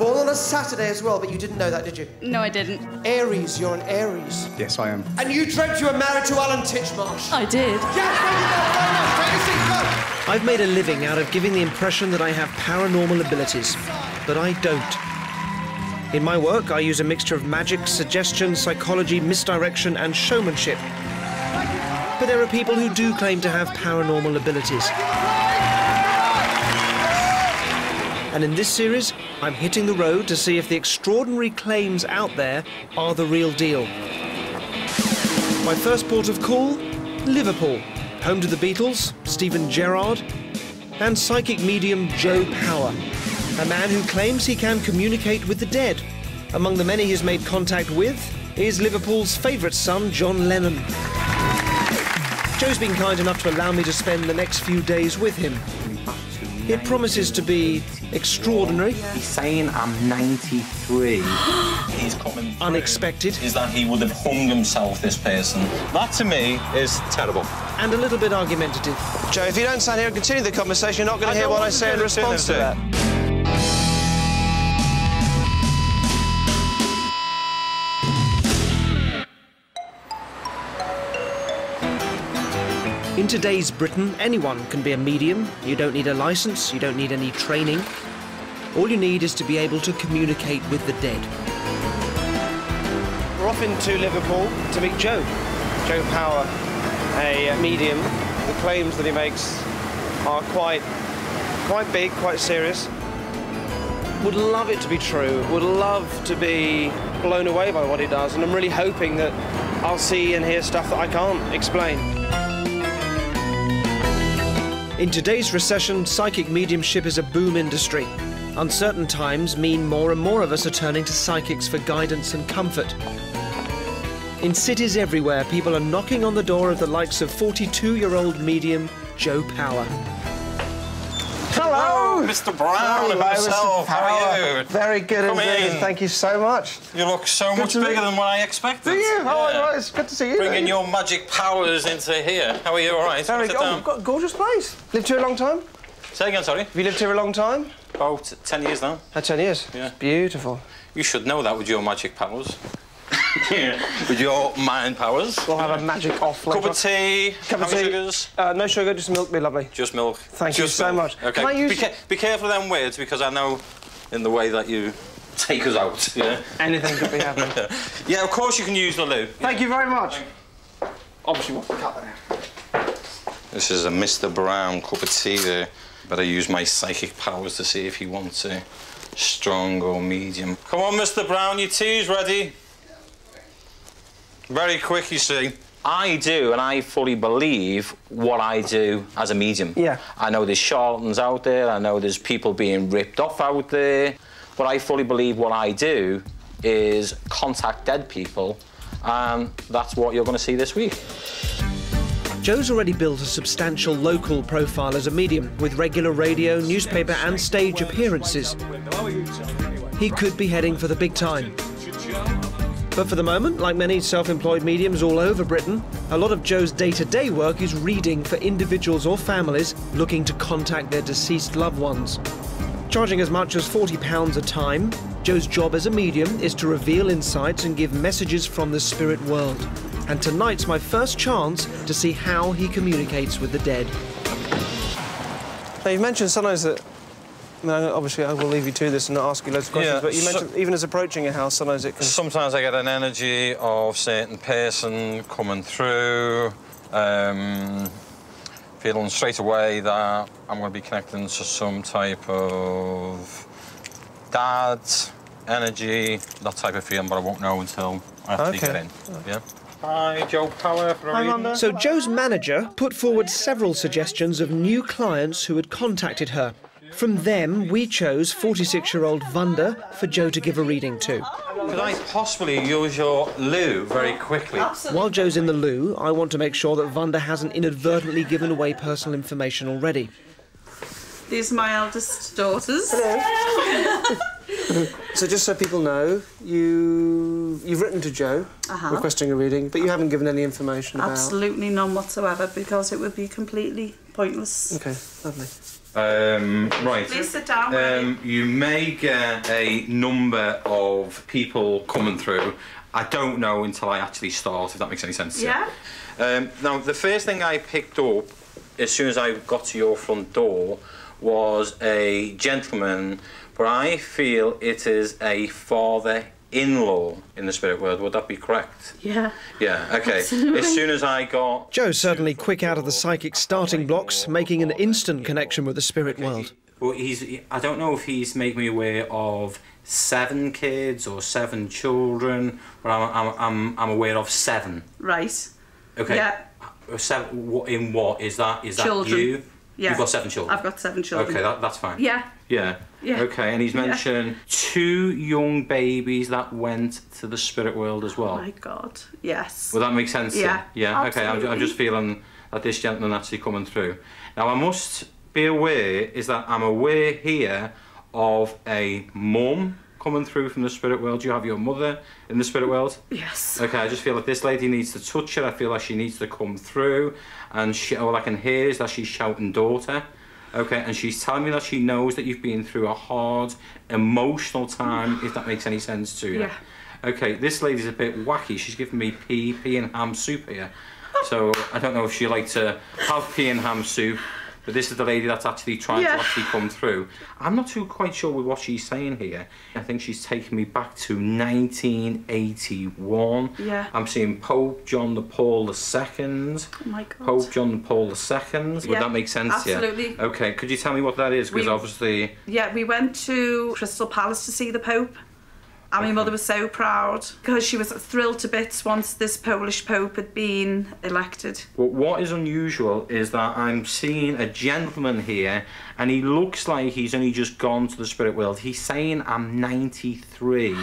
born on a Saturday as well, but you didn't know that, did you? No, I didn't. Aries, you're an Aries. Yes, I am. And you dreamt you were married to Alan Titchmarsh. I did. Yes, thank you very much. Take a seat, go. I've made a living out of giving the impression that I have paranormal abilities, but I don't. In my work, I use a mixture of magic, suggestion, psychology, misdirection, and showmanship. But there are people who do claim to have paranormal abilities. And in this series, I'm hitting the road to see if the extraordinary claims out there are the real deal. My first port of call, Liverpool, home to the Beatles, Stephen Gerrard, and psychic medium Joe Power, a man who claims he can communicate with the dead. Among the many he's made contact with is Liverpool's favourite son, John Lennon. Joe's been kind enough to allow me to spend the next few days with him. It promises to be extraordinary. He's saying I'm 93. He's coming through. Unexpected. Is that he would have hung himself, this person. That, to me, is terrible. And a little bit argumentative. Joe, if you don't stand here and continue the conversation, you're not going to hear what I say in response to that. In today's Britain, anyone can be a medium. You don't need a licence, you don't need any training. All you need is to be able to communicate with the dead. We're off into Liverpool to meet Joe. Joe Power, a medium. The claims that he makes are quite big, quite serious. Would love it to be true. Would love to be blown away by what he does, and I'm really hoping that I'll see and hear stuff that I can't explain. In today's recession, psychic mediumship is a boom industry. Uncertain times mean more and more of us are turning to psychics for guidance and comfort. In cities everywhere, people are knocking on the door of the likes of 42-year-old medium Joe Power. Hello! Mr. Brown himself. How are you? Very good indeed. In. Thank you so much. You look so much bigger than what I expected. Do you? Yeah. Oh, it's good to see you. Bringing your magic powers into here. How are you? All right? Very good. Oh, we've got a gorgeous place. Lived here a long time? Say again, sorry? Have you lived here a long time? About 10 years now. 10 years? Yeah. It's beautiful. You should know that with your magic powers. Yeah. With your mind powers. We'll have a magic off later. Cup of tea. Cup of tea. Sugars? No sugar, just milk, be lovely. Just milk. Thank you so much. OK. Can I use... Be careful of them words, because I know in the way that you take us out. Yeah. Anything could be happening. Yeah, of course you can use the loo. Thank you very much. Obviously, we'll cut that out. This is a Mr. Brown cup of tea there. Better use my psychic powers to see if he wants it. Strong or medium. Come on, Mr. Brown, your tea's ready. Very quick, you see. I do, and I fully believe what I do as a medium. Yeah. I know there's charlatans out there, I know there's people being ripped off out there, but I fully believe what I do is contact dead people, and that's what you're going to see this week. Joe's already built a substantial local profile as a medium, with regular radio, newspaper and stage appearances. He could be heading for the big time. But for the moment, like many self-employed mediums all over Britain, a lot of Joe's day-to-day work is reading for individuals or families looking to contact their deceased loved ones. Charging as much as £40 a time, Joe's job as a medium is to reveal insights and give messages from the spirit world. And tonight's my first chance to see how he communicates with the dead. Now, you've mentioned sometimes that... I mean, obviously, I will leave you to this and not ask you loads of questions, but you mentioned even as approaching a house, sometimes it can... Sometimes I get an energy of a certain person coming through, feeling straight away that I'm going to be connecting to some type of dad, energy, that type of feeling, but I won't know until I actually get in. Yeah. Hi, Joe Power for a reading. So Joe's manager put forward several suggestions of new clients who had contacted her. From them, we chose 46-year-old Wanda for Joe to give a reading to. Could I possibly use your loo very quickly? Absolutely. While Joe's in the loo, I want to make sure that Wanda hasn't inadvertently given away personal information already. These are my eldest daughters. Hello. So just so people know, you've written to Joe requesting a reading, but you haven't given any information about... Absolutely none whatsoever, because it would be completely pointless. OK, lovely. Right. Please sit down. You may get a number of people coming through. I don't know until I actually start, if that makes any sense. Yeah. Now, the first thing I picked up as soon as I got to your front door was a gentleman, but I feel it is a father-in-law in the spirit world. Would that be correct? Yeah. Yeah, okay. Absolutely. As soon as I got... Joe's certainly quick out of the psychic starting blocks, making an instant connection with the spirit world. Well, I don't know if he's making me aware of 7 kids or 7 children, but I'm aware of 7. Right. Okay. Yeah. 7 in what is that? Is that Children. you? Yeah. You've got 7 children. I've got 7 children. Okay, that's fine. Yeah. Yeah. Yeah. Okay, and he's mentioned 2 young babies that went to the spirit world as well. Oh my God. Yes. Well, that makes sense. Yeah. Yeah. Okay, Absolutely. I'm just feeling that this gentleman actually coming through. Now, I must be aware is that I'm aware here of a mum coming through from the spirit world. Do you have your mother in the spirit world? Yes. Okay, I just feel like this lady needs to touch her. I feel like she needs to come through, and all I can hear is that she's shouting daughter. Okay, and she's telling me that she knows that you've been through a hard, emotional time, if that makes any sense to you. Yeah. Okay, this lady's a bit wacky. She's giving me pea and ham soup here. So I don't know if she likes to have pea and ham soup, but this is the lady that's actually trying to actually come through. I'm not too quite sure with what she's saying here. I think she's taking me back to 1981. Yeah. I'm seeing Pope John Paul II. Oh my God. Pope John Paul II. Would Yeah, that make sense? absolutely. Yeah. Okay. Could you tell me what that is? Because obviously. Yeah, we went to Crystal Palace to see the Pope. And my mother was so proud because she was thrilled to bits once this Polish Pope had been elected. But what is unusual is that I'm seeing a gentleman here, and he looks like he's only just gone to the spirit world. He's saying I'm 93,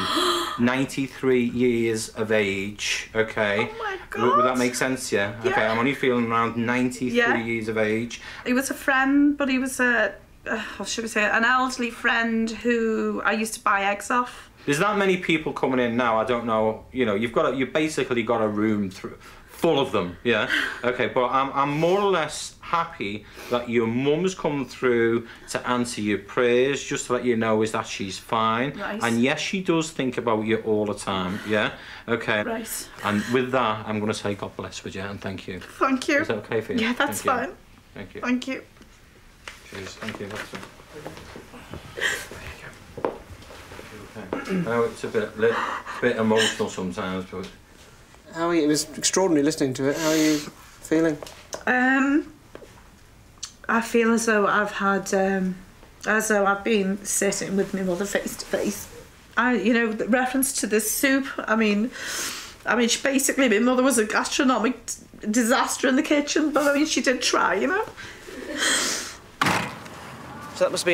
93 years of age. Okay. Oh my God. Would that make sense? Yeah. Yeah. Okay. I'm only feeling around 93 years of age. He was a friend, but he was what should we say, an elderly friend who I used to buy eggs off. There's that many people coming in now. I don't know. You know, you basically got a room full of them. Yeah. Okay. But I'm more or less happy that your mum's come through to answer your prayers. Just to let you know is that she's fine. Right. And yes, she does think about you all the time. Yeah. Okay. Right. And with that, I'm going to say God bless with you and thank you. Thank you. Is that okay for you? Yeah, that's Thank you. fine. Thank you. Thank you. Cheers. Thank you. That's it. I know it's a bit emotional sometimes, but... How are you? It was extraordinary listening to it. How are you feeling? I feel as though I've had, as though I've been sitting with my mother face to face. You know, the reference to this soup. I mean, she basically, my mother was a gastronomic disaster in the kitchen, but I mean, she did try, you know. So that must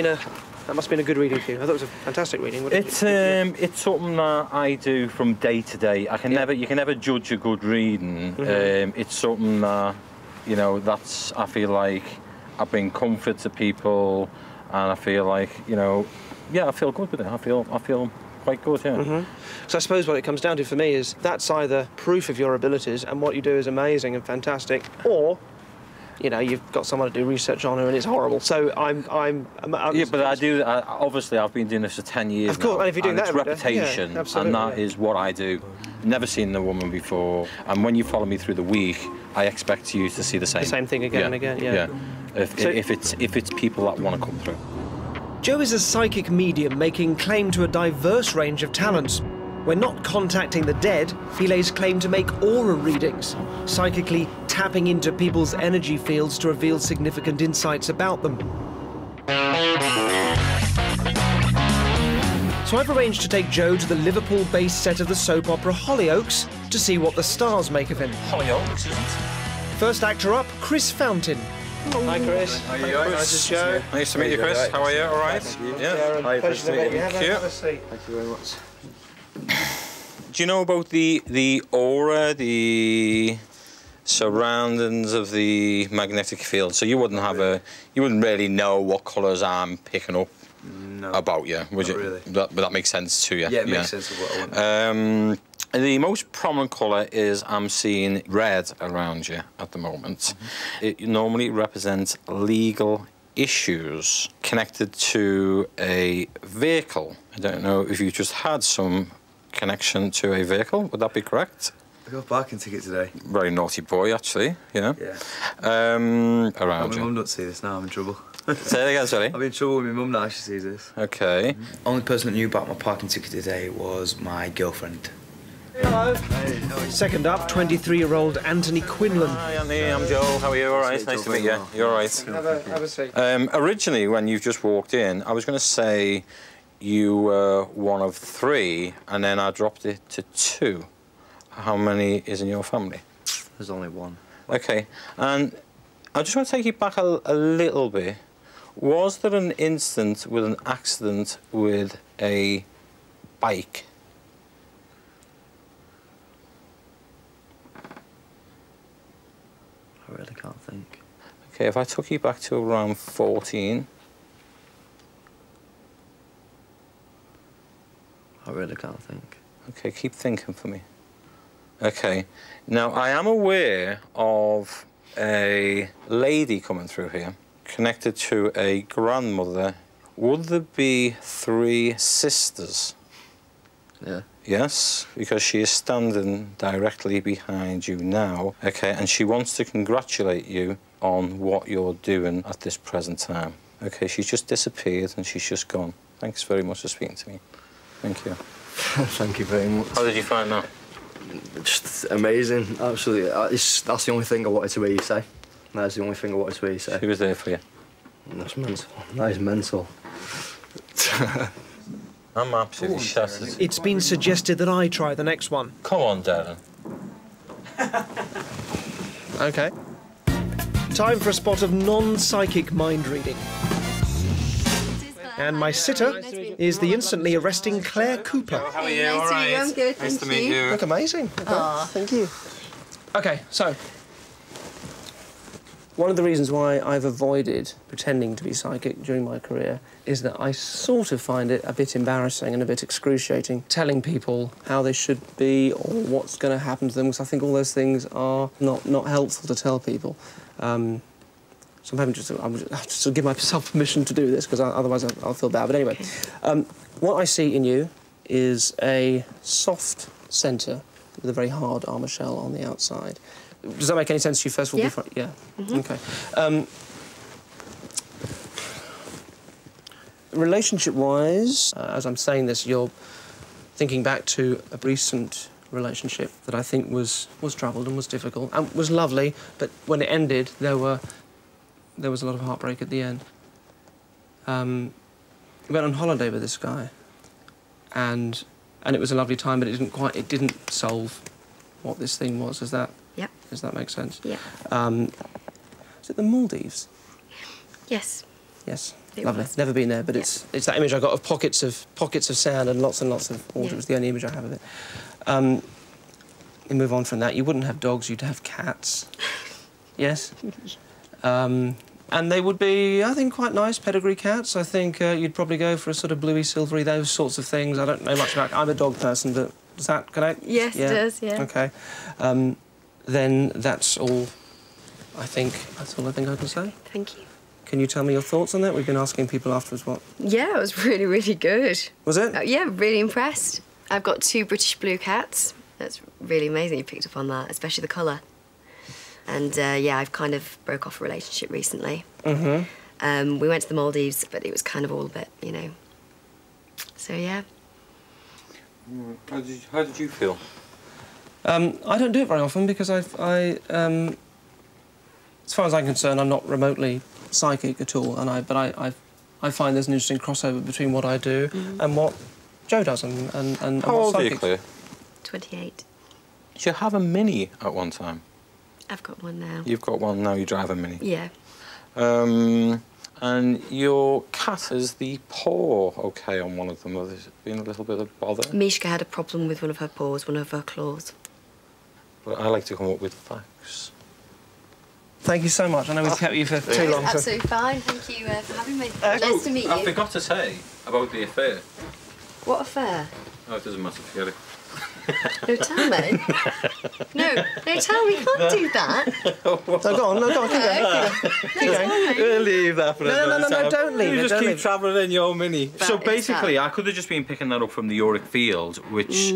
have been a good reading for you. I thought it was a fantastic reading. It's something that I do from day to day. You can never judge a good reading. Mm-hmm. It's something that, you know, I feel like I bring comfort to people, and I feel like, you know, yeah, I feel good with it. I feel quite good, yeah. Mm-hmm. So I suppose what it comes down to for me is that's either proof of your abilities and what you do is amazing and fantastic, or, you know, you've got someone to do research on her and it's horrible. So I'm yeah, but obviously I've been doing this for 10 years Of course, now, and if you're doing and that it's every day, reputation, yeah, absolutely, and that is what I do. Never seen the woman before, and when you follow me through the week, I expect you to see the same. The same thing again and again, yeah. If it's people that want to come through. Joe is a psychic medium making claim to a diverse range of talents. When not contacting the dead, he lays claim to make aura readings, psychically tapping into people's energy fields to reveal significant insights about them. So I've arranged to take Joe to the Liverpool-based set of the soap opera Hollyoaks to see what the stars make of him. Hollyoaks, isn't it? First actor up, Chris Fountain. Hi, Chris. How are you? Nice to Joe. Nice to meet you, Chris. How are you? All right? Yeah. Darren, pleasure to meet you. Thank you. Have a seat. Thank you very much. Do you know about the aura, the surroundings of the magnetic field? So you wouldn't really know what colours I'm picking up about you, would you? Really. But that makes sense to you. Yeah, it makes sense of what I want. The most prominent colour is I'm seeing red around you at the moment. It normally represents legal issues connected to a vehicle. I don't know if you just had some connection to a vehicle. Would that be correct? I got a parking ticket today. Very naughty boy, actually, you know? Yeah. Around my you. mum don't see this now, I'm in trouble. Say it again, sorry. I'm in trouble with my mum now, she sees this. OK. Only person that knew about my parking ticket today was my girlfriend. Hello. Second up, 23-year-old Anthony Quinlan. Hi, Andy. I'm Joel. How are you? All right. Nice to meet you. You're all right. Have a seat. Originally, when you just walked in, I was going to say you were one of 3, and then I dropped it to 2. How many is in your family? There's only 1. OK. And I just want to take you back a little bit. Was there an incident with an accident with a bike? I really can't think. OK, if I took you back to around 14... I really can't think. OK, keep thinking for me. OK. Now, I am aware of a lady coming through here, connected to a grandmother. Would there be 3 sisters? Yeah. Yes, because she is standing directly behind you now. OK, and she wants to congratulate you on what you're doing at this present time. OK, she's just disappeared and she's just gone. Thanks very much for speaking to me. Thank you. Thank you very much. How did you find that? Just amazing, absolutely. That's the only thing I wanted to hear you say. That's the only thing I wanted to hear you say. She was there for you. That's mental. That is mental. I'm absolutely shattered. It's been suggested that I try the next one. Come on, Derren. OK. Time for a spot of non-psychic mind reading. And my sitter is the instantly arresting Claire Cooper. How are you? Nice All to meet you. right. I'm good, Nice to thank meet you. you. Look amazing. Thank you. OK, so one of the reasons why I've avoided pretending to be psychic during my career is that I sort of find it a bit embarrassing and a bit excruciating telling people how they should be or what's going to happen to them, because I think all those things are not helpful to tell people. So I'm just to give myself permission to do this, because otherwise I'll feel bad. But anyway, what I see in you is a soft centre with a very hard armour shell on the outside. Does that make any sense to you, first of all? Yeah. Yeah? OK. Relationship-wise, as I'm saying this, you're thinking back to a recent relationship that I think was troubled and was difficult and was lovely, but when it ended, there was a lot of heartbreak at the end. We went on holiday with this guy, and it was a lovely time, but it didn't solve what this thing was. Does that make sense? Yeah. Is it the Maldives? Yes. Yes. It Lovely. was. Never been there, but it's that image I got of pockets of sand and lots of water. Yeah. It was the only image I have of it. You move on from that. You wouldn't have dogs. You'd have cats. Yes. And they would be, I think, quite nice pedigree cats. I think you'd probably go for a sort of bluey, silvery, those sorts of things. I don't know much about. I'm a dog person, but does that connect? Yes, yeah. it does, yeah. OK. Then that's all. That's all I think I can say. Thank you. Can you tell me your thoughts on that? We've been asking people afterwards what. Yeah, it was really, really good. Was it? Yeah, really impressed. I've got 2 British blue cats. That's really amazing you picked up on that, especially the colour. And, yeah, I've kind of broke off a relationship recently. Mm-hmm. We went to the Maldives, but it was kind of all a bit, you know. So, yeah. How did you feel? I don't do it very often because as far as I'm concerned, I'm not remotely psychic at all, but I find there's an interesting crossover between what I do and what Joe does and How old are you, Claire? 28. Did you have a Mini at one time? I've got one now. You've got one now, you drive a Mini? Yeah. And your cat has the paw OK on one of them. There's been a little bit of bother? Mishka had a problem with one of her paws, one of her claws. But I like to come up with facts. Thank you so much. I know we've kept you for too long. That's absolutely fine. Thank you for having me. Nice to meet you. I forgot to say about the affair. What affair? Oh, it doesn't matter, forget it. No, tell me. No, tell me, you can't do that. No, go on, keep going. We'll leave that for another time. Don't leave it. You just keep travelling in your Mini. That So is basically, that. I could have just been picking that up from the auric field, which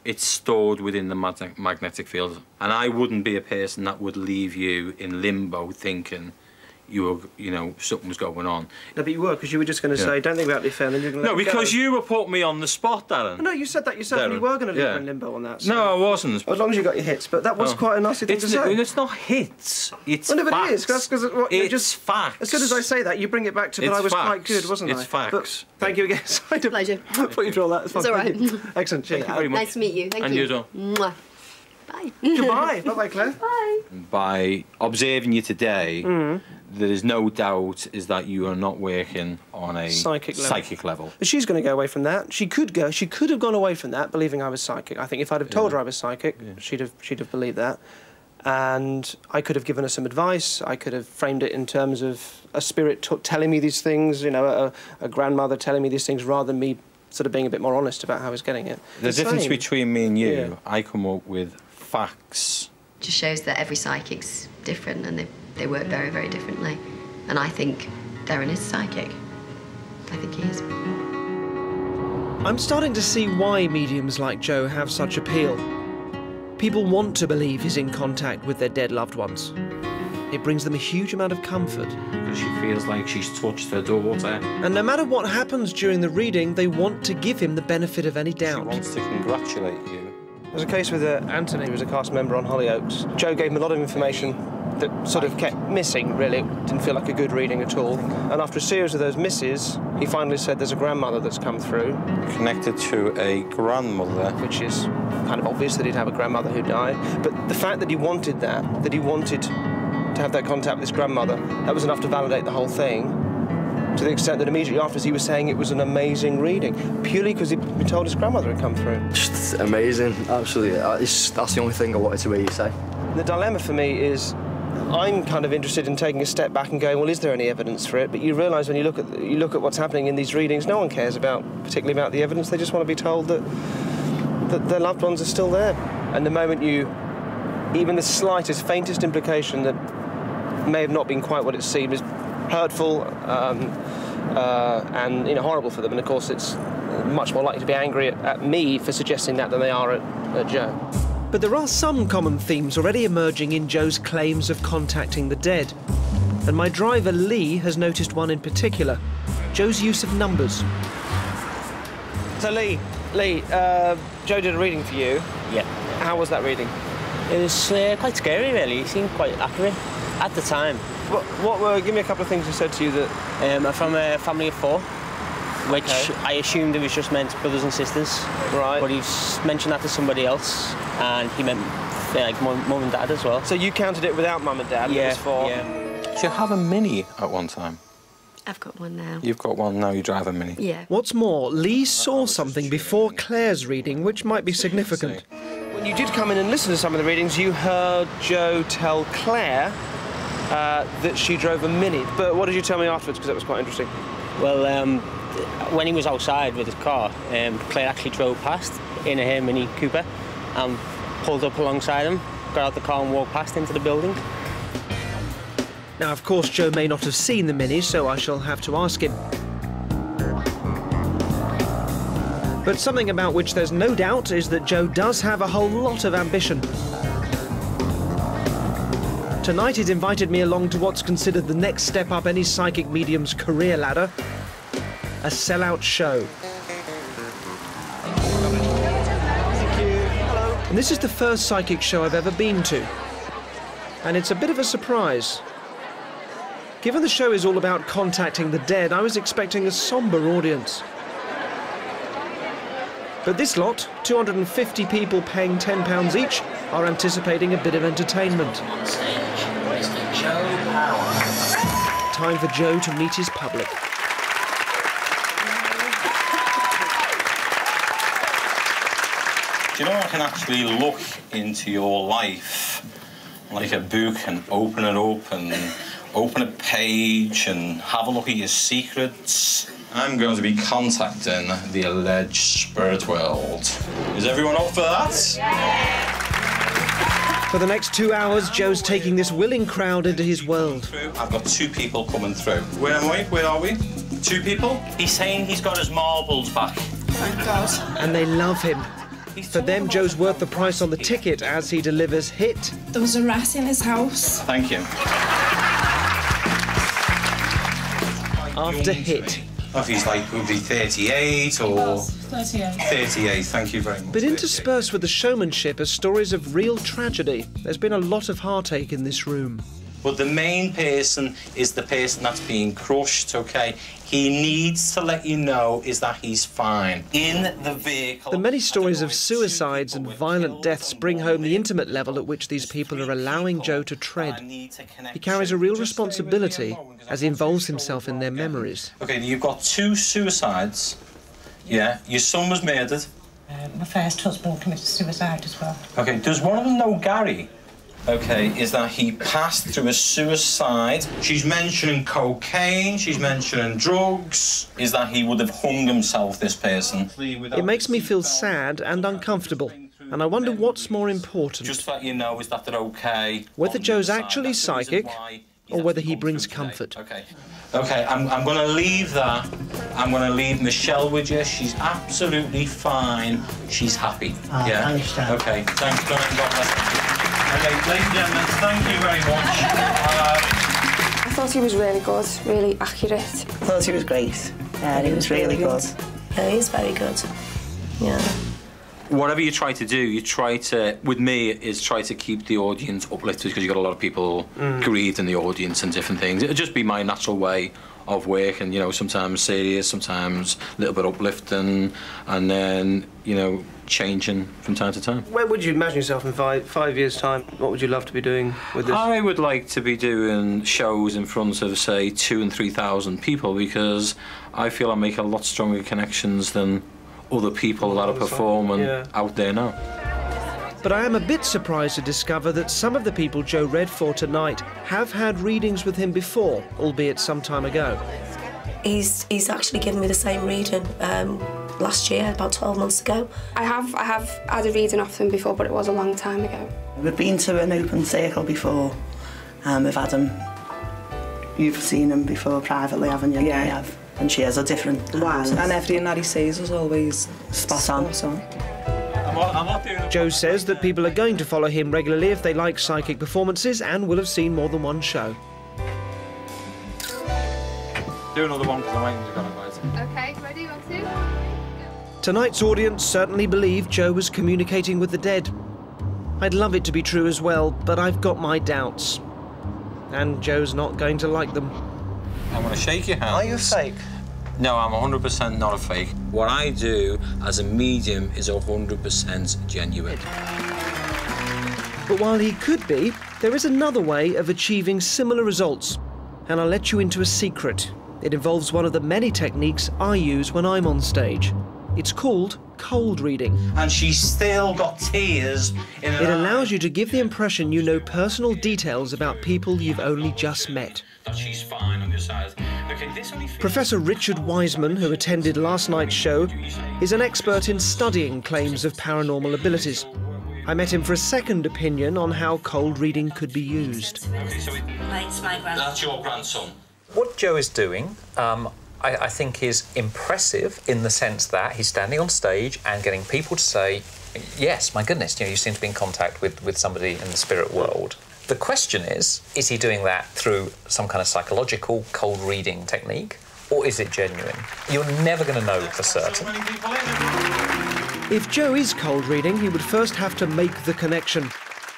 it's stored within the magnetic field, and I wouldn't be a person that would leave you in limbo thinking something was going on. No, but you were, because you were just going to say, don't think about the affair, and then you're going to No, because you were putting me on the spot, Darren. No, you said that yourself, and you were going to leave her in limbo on that. So. No, I wasn't. As long as you got your hits, but that was quite a nasty thing to say. It's not hits, it's well, no, but facts. it is, because it's facts. As soon as I say that, you bring it back to, but I was quite good, wasn't I? It's facts. But thank you again. Sorry to Pleasure. put you through all that. It's all right. Excellent. Thank you very much. Nice to meet you. Thank and you. And you too. Mwah. Bye. Goodbye. Bye-bye, Claire. Bye. By observing you today, there is no doubt is that you are not working on a psychic level. But she's going to go away from that. She could have gone away from that, believing I was psychic. I think if I'd have told her I was psychic, she'd have believed that. And I could have given her some advice. I could have framed it in terms of a spirit telling me these things, a grandmother telling me these things, rather than me sort of being a bit more honest about how I was getting it. The difference between me and you, I come up with facts. Just shows that every psychic's different and they work very, very differently. And I think Derren is psychic. I think he is. I'm starting to see why mediums like Joe have such appeal. People want to believe he's in contact with their dead loved ones. It brings them a huge amount of comfort. Because she feels like she's touched her daughter. And no matter what happens during the reading, they want to give him the benefit of any doubt. She wants to congratulate you. There's a case with Anthony, who was a cast member on Hollyoaks. Joe gave him a lot of information that sort of kept missing, really. It didn't feel like a good reading at all. And after a series of those misses, he finally said there's a grandmother that's come through. Connected to a grandmother. Which is kind of obvious that he'd have a grandmother who died. But the fact that he wanted that he wanted to have that contact with his grandmother, that was enough to validate the whole thing. To the extent that immediately afterwards he was saying it was an amazing reading, purely because he'd been told his grandmother had come through. Just amazing, absolutely. That's the only thing I wanted to hear you say. The dilemma for me is, I'm kind of interested in taking a step back and going, well, is there any evidence for it? But you realise when you look at what's happening in these readings, no one cares particularly about the evidence. They just want to be told that their loved ones are still there. And the moment even the slightest, faintest implication that may have not been quite what it seemed is hurtful and horrible for them. And of course, it's much more likely to be angry at me for suggesting that than they are at Joe. But there are some common themes already emerging in Joe's claims of contacting the dead. And my driver, Lee, has noticed one in particular, Joe's use of numbers. So, Lee, Joe did a reading for you. Yeah. How was that reading? It was quite scary, really. It seemed quite accurate at the time. Give me a couple of things he said to you that... I'm from a family of 4, which I assumed it was just meant brothers and sisters. Right. But he's mentioned that to somebody else, and he meant like mum and dad as well. So you counted it without mum and dad? Yeah. It was 4. Yeah. Did you have a Mini at one time? I've got one now. You've got one now, you drive a Mini? Yeah. What's more, Lee saw something before Claire's reading which might be significant. When you did come in and listen to some of the readings, you heard Joe tell Claire that she drove a Mini. But what did you tell me afterwards? Because that was quite interesting. Well, when he was outside with his car, Claire actually drove past in a Mini Cooper and pulled up alongside him, got out the car and walked past into the building. Now, of course, Joe may not have seen the Mini, so I shall have to ask him. But something about which there's no doubt is that Joe does have a whole lot of ambition. Tonight he's invited me along to what's considered the next step up any psychic medium's career ladder, a sellout show. And this is the first psychic show I've ever been to. And it's a bit of a surprise. Given the show is all about contacting the dead, I was expecting a sombre audience. But this lot, 250 people paying £10 each, are anticipating a bit of entertainment. On stage, Mr. Joe Power. Time for Joe to meet his public. Do you know I can actually look into your life like a book and open it up and open a page and have a look at your secrets I'm going to be contacting the alleged spirit world. Is everyone up for that? Yeah. For the next 2 hours, Joe's taking this willing crowd into his world. I've got 2 people coming through. Where am I? Where are we? 2 people? He's saying he's got his marbles back. Thank God. And they love him. For them, Joe's worth the price on the ticket as he delivers hit. There was a rat in his house. Thank you. After hit. If he's like, would be 38 or... 38. 38, thank you very much. But interspersed with the showmanship are stories of real tragedy. There's been a lot of heartache in this room. But the main person is the person that's being crushed, OK? He needs to let you know is that he's fine. In the vehicle... The many stories of suicides and violent deaths bring home the intimate level at which these people are allowing Joe to tread. He carries a real responsibility as he involves himself in their memories. OK, you've got 2 suicides. Yeah, your son was murdered. My first husband committed suicide as well. OK, does one of them know Gary? OK, is that he passed through a suicide. She's mentioning cocaine, she's mentioning drugs. Is that he would have hung himself, this person? It makes me feel sad and uncomfortable, and I wonder what's more important. Just that you know is that they're OK. Whether Joe's actually psychic, or whether he brings comfort. OK, I'm going to leave that. I'm going to leave Michelle with you. She's absolutely fine. She's happy. Yeah? I understand. OK, thanks, God bless you. Okay, ladies and gentlemen, thank you very much. I thought he was really good, really accurate. I thought he was great. Yeah, he was really good. Yeah, he's very good. Yeah. Whatever you try to do, you try to, with me, is try to keep the audience uplifted because you've got a lot of people grieved in the audience and different things. It'll just be my natural way of work, and, you know, sometimes serious, sometimes a little bit uplifting, and then, you know, changing from time to time. Where would you imagine yourself in five years' time? What would you love to be doing with this? I would like to be doing shows in front of, say, 2,000 and 3,000 people, because I feel I make a lot stronger connections than other people that are performing out there now. But I am a bit surprised to discover that some of the people Joe read for tonight have had readings with him before, albeit some time ago. He's actually given me the same reading last year, about 12 months ago. I have had a reading off him before, but it was a long time ago. We've been to an open circle before. We've had him. You've seen him before privately, haven't you? Yeah. I have. And she has a different... Wow. And everything that he says is always spot on. Joe says that people are going to follow him regularly if they like psychic performances and will have seen more than one show. Do another one because I'm waiting to go invited. Okay, ready? 1, 2. Tonight's audience certainly believed Joe was communicating with the dead. I'd love it to be true as well, but I've got my doubts. And Joe's not going to like them. I'm going to shake your hand. Are you fake? No, I'm 100% not a fake. What I do as a medium is 100% genuine. But while he could be, there is another way of achieving similar results. And I'll let you into a secret. It involves one of the many techniques I use when I'm on stage. It's called cold reading. And she's still got tears in her It allows you to give the impression you know personal details about people you've only just met. She's fine on your side. Okay, this only Professor Richard Wiseman, who attended last night's show, is an expert in studying claims of paranormal abilities. I met him for a second opinion on how cold reading could be used. Okay, so that's your grandson. What Joe is doing, I think, is impressive in the sense that he's standing on stage and getting people to say, yes, my goodness, you know, you seem to be in contact with somebody in the spirit world. The question is he doing that through some kind of psychological cold reading technique, or is it genuine? You're never going to know for certain. If Joe is cold reading, he would first have to make the connection.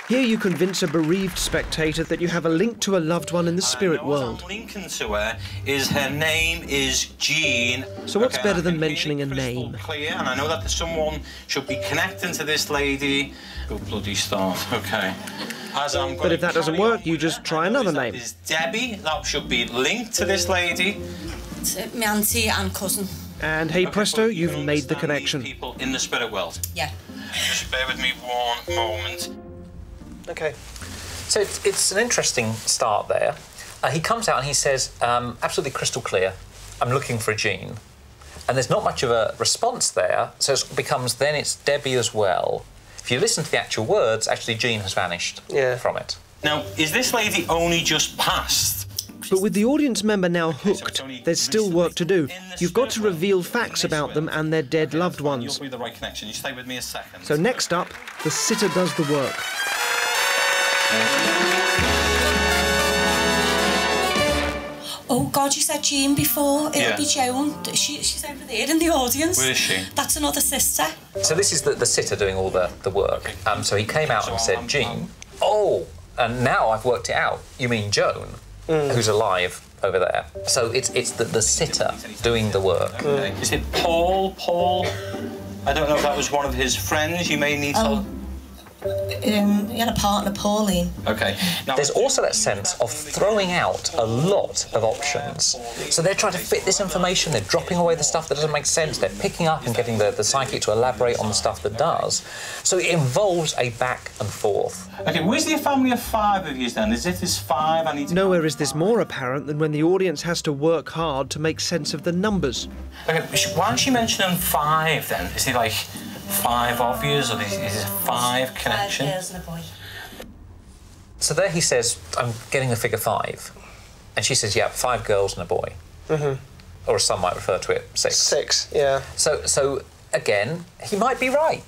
Here you convince a bereaved spectator that you have a link to a loved one in the spirit world. What I'm linking to her is her name is Jean. So what's better than mentioning a name? Clear, and I know that someone should be connecting to this lady. Good bloody start, OK. But if that doesn't work, you just try another name. Is Debbie, that should be linked to this lady. It's my auntie and cousin. And hey presto, you've made the connection. People in the spirit world. Yeah. Just bear with me one moment. Okay. So it's an interesting start there. He comes out and he says, absolutely crystal clear, I'm looking for a Jean. And there's not much of a response there, so it becomes then it's Debbie as well. If you listen to the actual words, actually Jean has vanished from it. Now, is this lady only just passed? But with the audience member now hooked, there's still work to do. You've got to reveal facts about them and their dead loved ones. You'll be the right connection. You stay with me a second. So next up, the sitter does the work. Oh God, you said Jean before. It'll be Joan. She's over there in the audience. Where is she? That's another sister. So this is the sitter doing all the work. So he came out and said, Jean. Oh, and now I've worked it out. You mean Joan, who's alive over there. So it's the sitter doing the work. Is it Paul? Paul? I don't know if that was one of his friends. You may need to... He had a partner, Pauline. OK. Now, there's also that sense of throwing out a lot of options. So they're trying to fit this information, they're dropping away the stuff that doesn't make sense, they're picking up and getting the psychic to elaborate on the stuff that does. So it involves a back and forth. OK, where's the family of 5 of you then? As if there's 5, I need to... Nowhere is this more apparent than when the audience has to work hard to make sense of the numbers. OK, why don't you mention 5 then? Is it like 5 of you, or is it 5 connection? 5 girls and a boy. So there he says, I'm getting the figure 5. And she says, yeah, 5 girls and a boy. Or as some might refer to it, 6. 6, yeah. So again, he might be right.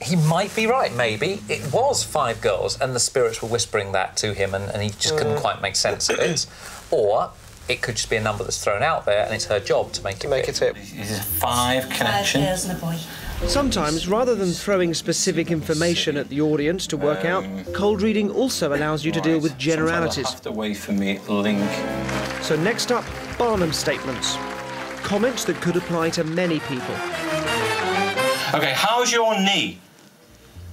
He might be right, maybe. It was 5 girls and the spirits were whispering that to him and he just couldn't quite make sense of it. Or it could just be a number that's thrown out there and it's her job to make it fit. Is it 5 connection? 5 girls and a boy. Sometimes, rather than throwing specific information at the audience to work out, cold reading also allows you to deal with generalities. Have to wait for me, link. So next up, Barnum statements. Comments that could apply to many people. OK, how's your knee?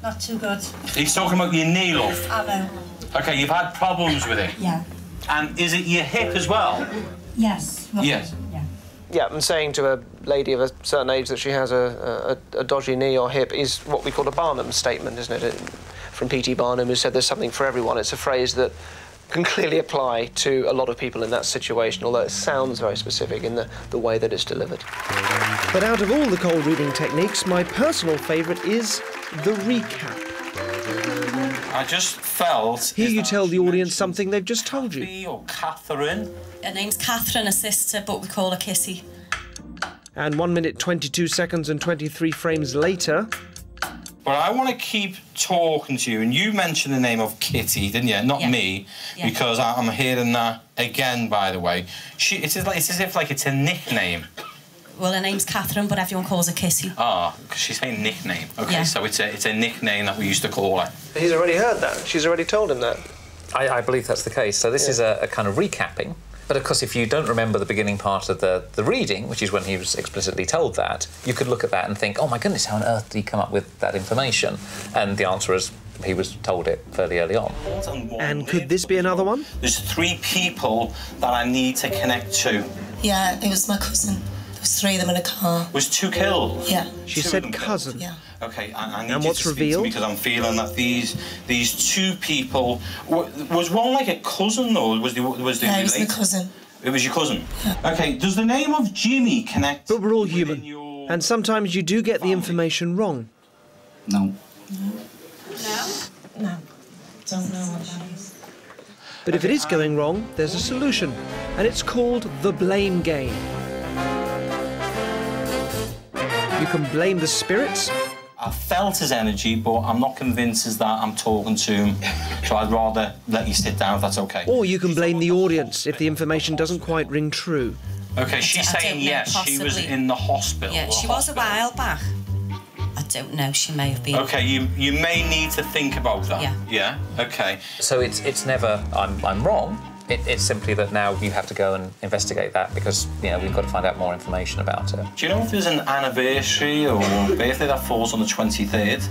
Not too good. He's talking about your knee, love. I know. OK, you've had problems with it? Yeah. And is it your hip as well? Yes. Yes. Yeah, and saying to a lady of a certain age that she has a dodgy knee or hip is what we call a Barnum statement, isn't it? From P.T. Barnum, who said there's something for everyone. It's a phrase that can clearly apply to a lot of people in that situation, although it sounds very specific in the way that it's delivered. But out of all the cold reading techniques, my personal favourite is the recap. I just felt... Here you tell the audience something they've just told you. Or Catherine. Her name's Catherine, a sister, but we call her Kissy. And 1 minute, 22 seconds and 23 frames later... But I want to keep talking to you, and you mentioned the name of Kitty, didn't you? Not me, because I'm hearing that again, by the way. It's as if like it's a nickname. Well, her name's Catherine, but everyone calls her Kissy. Ah, because she's saying nickname. OK, so it's a nickname that we used to call her. He's already heard that. She's already told him that. I believe that's the case. So this is a kind of recapping. But of course, if you don't remember the beginning part of the reading, which is when he was explicitly told that, you could look at that and think, oh my goodness, how on earth did he come up with that information? And the answer is he was told it fairly early on. And could this be another one? There's 3 people that I need to connect to. Yeah, it was my cousin. There was 3 of them in a car. Was 2 killed? Yeah. She said cousin. Yeah. OK, I need and you what's to speak revealed? to me because I'm feeling that these 2 people... Was one like a cousin, or was the Yeah, it was my cousin. It was your cousin? Yeah. OK, does the name of Jimmy connect... But we're all human, and sometimes you do get the information wrong. No. No. Don't know what that is. But if it is going wrong, there's a solution, and it's called the blame game. You can blame the spirits. I felt his energy, but I'm not convinced as that I'm talking to him, so I'd rather let you sit down if that's OK. Or you can blame the audience if the information doesn't quite ring true. OK, she's saying yes, she was in the hospital. Yeah, she was a while back. I don't know, she may have been. OK, you may need to think about that. Yeah. Yeah? OK. So it's never I'm wrong. It's simply that now you have to go and investigate that because, you know, we've got to find out more information about it. Do you know if there's an anniversary or birthday that falls on the 23rd?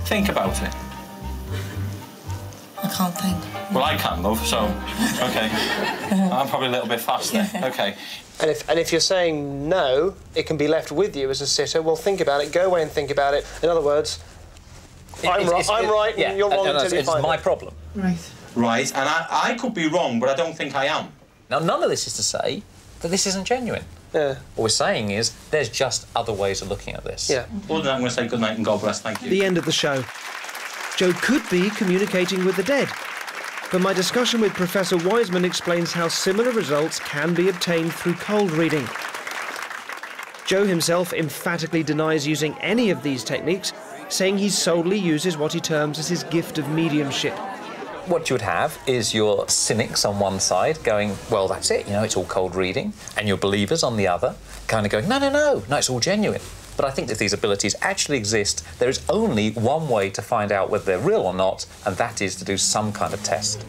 Think about it. I can't think. Well, I can, love, so... OK. I'm probably a little bit faster. OK. And if you're saying no, it can be left with you as a sitter, well, think about it, go away and think about it. In other words, I'm right and you're wrong until you find it. It's my problem. Right. Right, and I could be wrong, but I don't think I am. Now, none of this is to say that this isn't genuine. Yeah. What we're saying is there's just other ways of looking at this. Yeah. Other than that, I'm going to say good night and God bless. Thank you. The end of the show. Joe could be communicating with the dead. But my discussion with Professor Wiseman explains how similar results can be obtained through cold reading. Joe himself emphatically denies using any of these techniques, saying he solely uses what he terms as his gift of mediumship. What you would have is your cynics on one side going, well, that's it, you know, it's all cold reading, and your believers on the other kind of going, no, it's all genuine. But I think that these abilities actually exist. There is only one way to find out whether they're real or not, and that is to do some kind of test.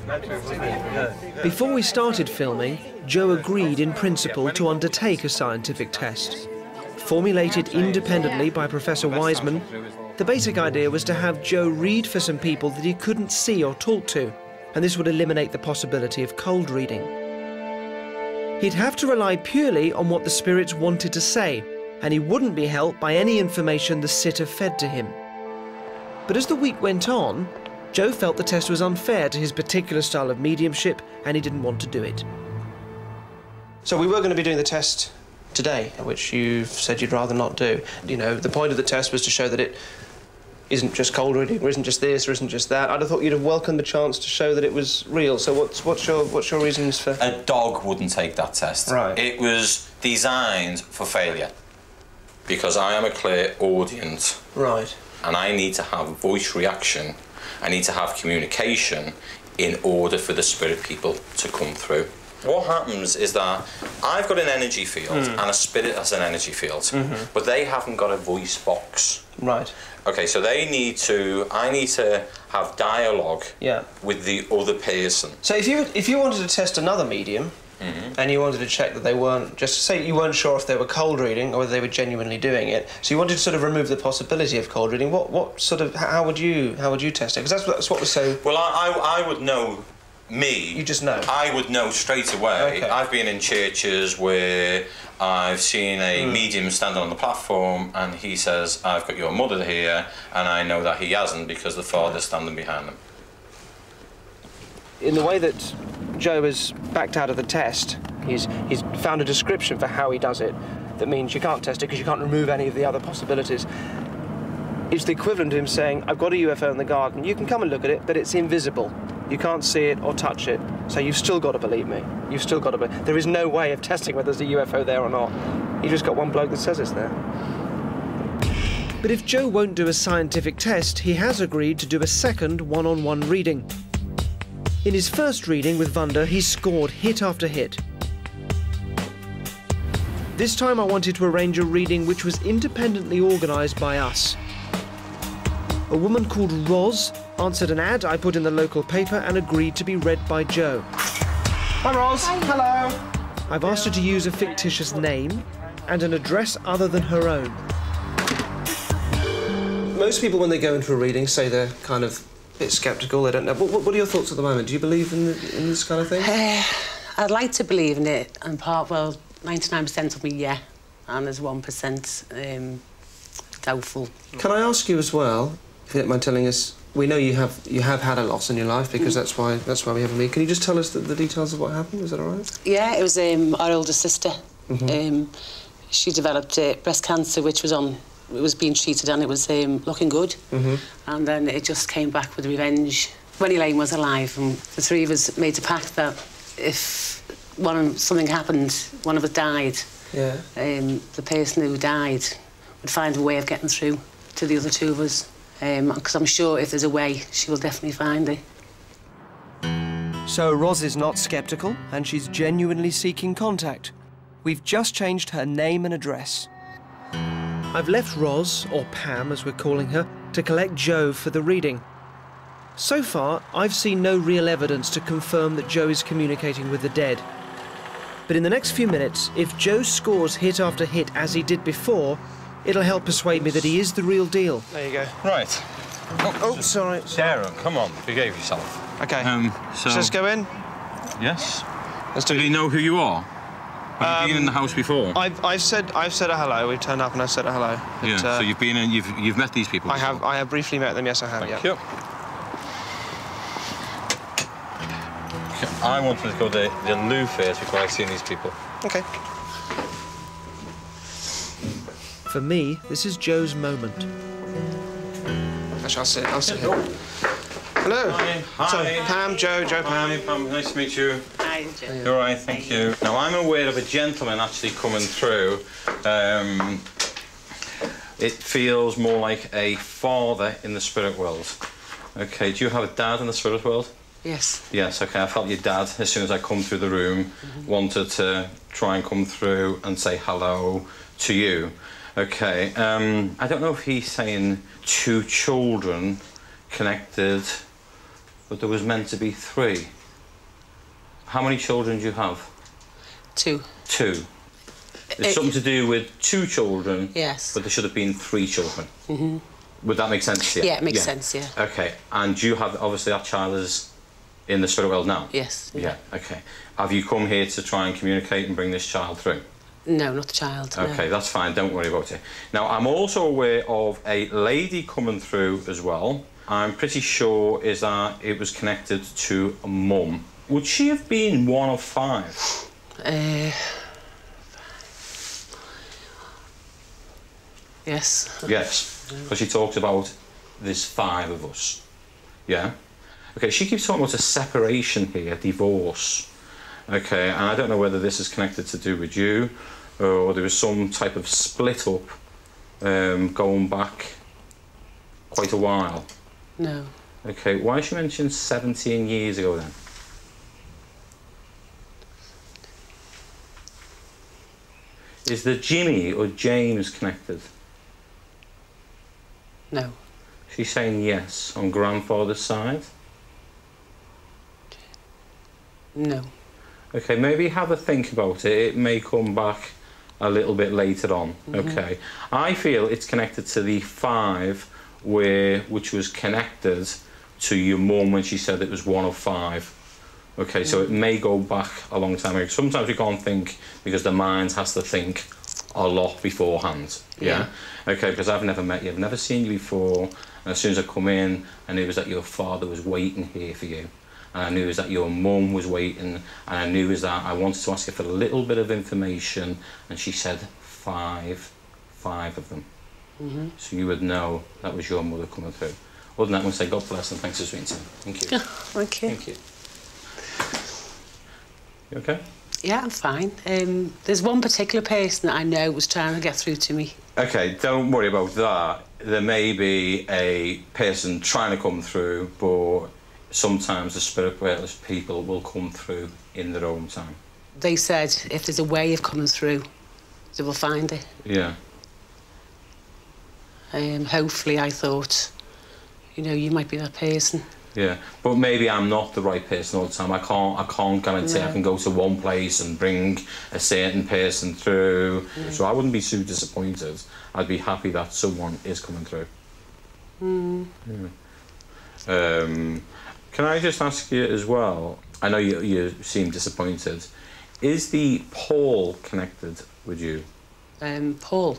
Before we started filming, Joe agreed in principle to undertake a scientific test. Formulated independently by Professor Wiseman, the basic idea was to have Joe read for some people that he couldn't see or talk to, and this would eliminate the possibility of cold reading. He'd have to rely purely on what the spirits wanted to say, and he wouldn't be helped by any information the sitter fed to him. But as the week went on, Joe felt the test was unfair to his particular style of mediumship, and he didn't want to do it. So we were going to be doing the test today, which you've said you'd rather not do. You know, the point of the test was to show that it isn't just cold reading, or isn't just this, or isn't just that. I'd have thought you'd have welcomed the chance to show that it was real. So what's your reasons for... A dog wouldn't take that test. Right. It was designed for failure, because I am a clairaudient. Right. And I need to have voice reaction. I need to have communication in order for the spirit people to come through. What happens is that I've got an energy field and a spirit has an energy field, but they haven't got a voice box. Right. Okay, so I need to have dialogue with the other person. So if you wanted to test another medium, and you wanted to check that they weren't, just say you weren't sure if they were cold reading or whether they were genuinely doing it, so you wanted to sort of remove the possibility of cold reading, what sort of, how would you test it? Because that's what was so... Well, I would know. Me, you just know. I would know straight away. Okay. I've been in churches where I've seen a medium stand on the platform and he says, I've got your mother here, and I know that he hasn't because the father's standing behind him. In the way that Joe has backed out of the test, he's found a description for how he does it that means you can't test it because you can't remove any of the other possibilities. It's the equivalent of him saying, I've got a UFO in the garden, you can come and look at it, but it's invisible. You can't see it or touch it, so you've still got to believe me. You've still got to believe. There is no way of testing whether there's a UFO there or not. You just got one bloke that says it's there. But if Joe won't do a scientific test, he has agreed to do a second one-on-one reading. In his first reading with Wanda, he scored hit after hit. This time I wanted to arrange a reading which was independently organised by us. A woman called Roz answered an ad I put in the local paper and agreed to be read by Joe. Hi, Roz. Hi. Hello. I've asked her to use a fictitious name and an address other than her own. Most people, when they go into a reading, say they're kind of a bit sceptical, they don't know. What are your thoughts at the moment? Do you believe in this kind of thing? I'd like to believe in it, and 99% of me, yeah, and there's 1% doubtful. Can I ask you as well, if you don't mind telling us, we know you have had a loss in your life because that's why we have a meeting. Can you just tell us the details of what happened? Is that all right? Yeah, it was our older sister. She developed breast cancer, which was being treated, and it was looking good. And then it just came back with revenge. When Elaine was alive, and the three of us made a pact that if something happened, one of us died, the person who died would find a way of getting through to the other two of us. Because I'm sure if there's a way, she will definitely find it. So Roz is not sceptical, and she's genuinely seeking contact. We've just changed her name and address. I've left Roz, or Pam as we're calling her, to collect Joe for the reading. So far, I've seen no real evidence to confirm that Joe is communicating with the dead. But in the next few minutes, if Joe scores hit after hit as he did before, it'll help persuade me that he is the real deal. There you go. Right. Oh, sorry. Darren, come on, behave yourself. Okay. So let's go in. Yes. Let's do. Do you know who you are? Have you been in the house before? I've said a hello. We've turned up and I said a hello. Yeah. So you've been in. You've met these people. I have briefly met them. Yes, I have. Thank you. I wanted to go to the loo first before I see these people. Okay. For me, this is Joe's moment. Actually, I'll sit here. Hello. Hi. So, Pam, Joe, Pam. Hi, Pam. Nice to meet you. Hi, Joe. You're all right, thank you. Now, I'm aware of a gentleman actually coming through. It feels more like a father in the spirit world. Okay, do you have a dad in the spirit world? Yes. Yes, okay. I felt your dad, as soon as I come through the room, wanted to try and come through and say hello to you. Okay, I don't know if he's saying 2 children connected, but there was meant to be 3. How many children do you have? 2. 2. It's something to do with 2 children. Yes. But there should have been 3 children. Would that make sense to you? Yeah, it makes sense, yeah. Okay, and you have, obviously, that child is in the spirit world now? Yes. Yeah, okay. Have you come here to try and communicate and bring this child through? No, not the child. Okay, no. that's fine, don't worry about it. Now, I'm also aware of a lady coming through as well. I'm pretty sure is that it was connected to a mum. Would she have been 1 of 5? Yes. Yes, because she talks about there's 5 of us. Yeah? Okay, she keeps talking about a separation here, divorce. Okay, and I don't know whether this is connected to do with you or there was some type of split up going back quite a while. No. Okay, why she mentioned 17 years ago then? Is the Jimmy or James connected? No. She's saying yes on grandfather's side? No. Okay, maybe have a think about it. It may come back a little bit later on. Okay. I feel it's connected to the 5 which was connected to your mum when she said it was 1 of 5. Okay, so it may go back a long time ago. Sometimes we can't think because the mind has to think a lot beforehand. Yeah? Okay, because I've never met you, I've never seen you before, and as soon as I come in, I knew it was that your father was waiting here for you. And I knew it was that your mum was waiting, and I knew it was that I wanted to ask you for a little bit of information, and she said 5 of them. So you would know that was your mother coming through. Other than that, I'm going to say God bless and thanks for speaking to me. Thank you. Thank you. Thank you. You okay? Yeah, I'm fine. There's one particular person that I know was trying to get through to me. Okay, don't worry about that. There may be a person trying to come through, but sometimes the spirit people will come through in their own time. They said if there's a way of coming through, they will find it. Yeah. Hopefully, I thought, you know, you might be that person. Yeah, but maybe I'm not the right person all the time. I can't guarantee I can go to one place and bring a certain person through. So I wouldn't be too disappointed. I'd be happy that someone is coming through. Can I just ask you as well? I know you seem disappointed. Is the Paul connected with you? Paul.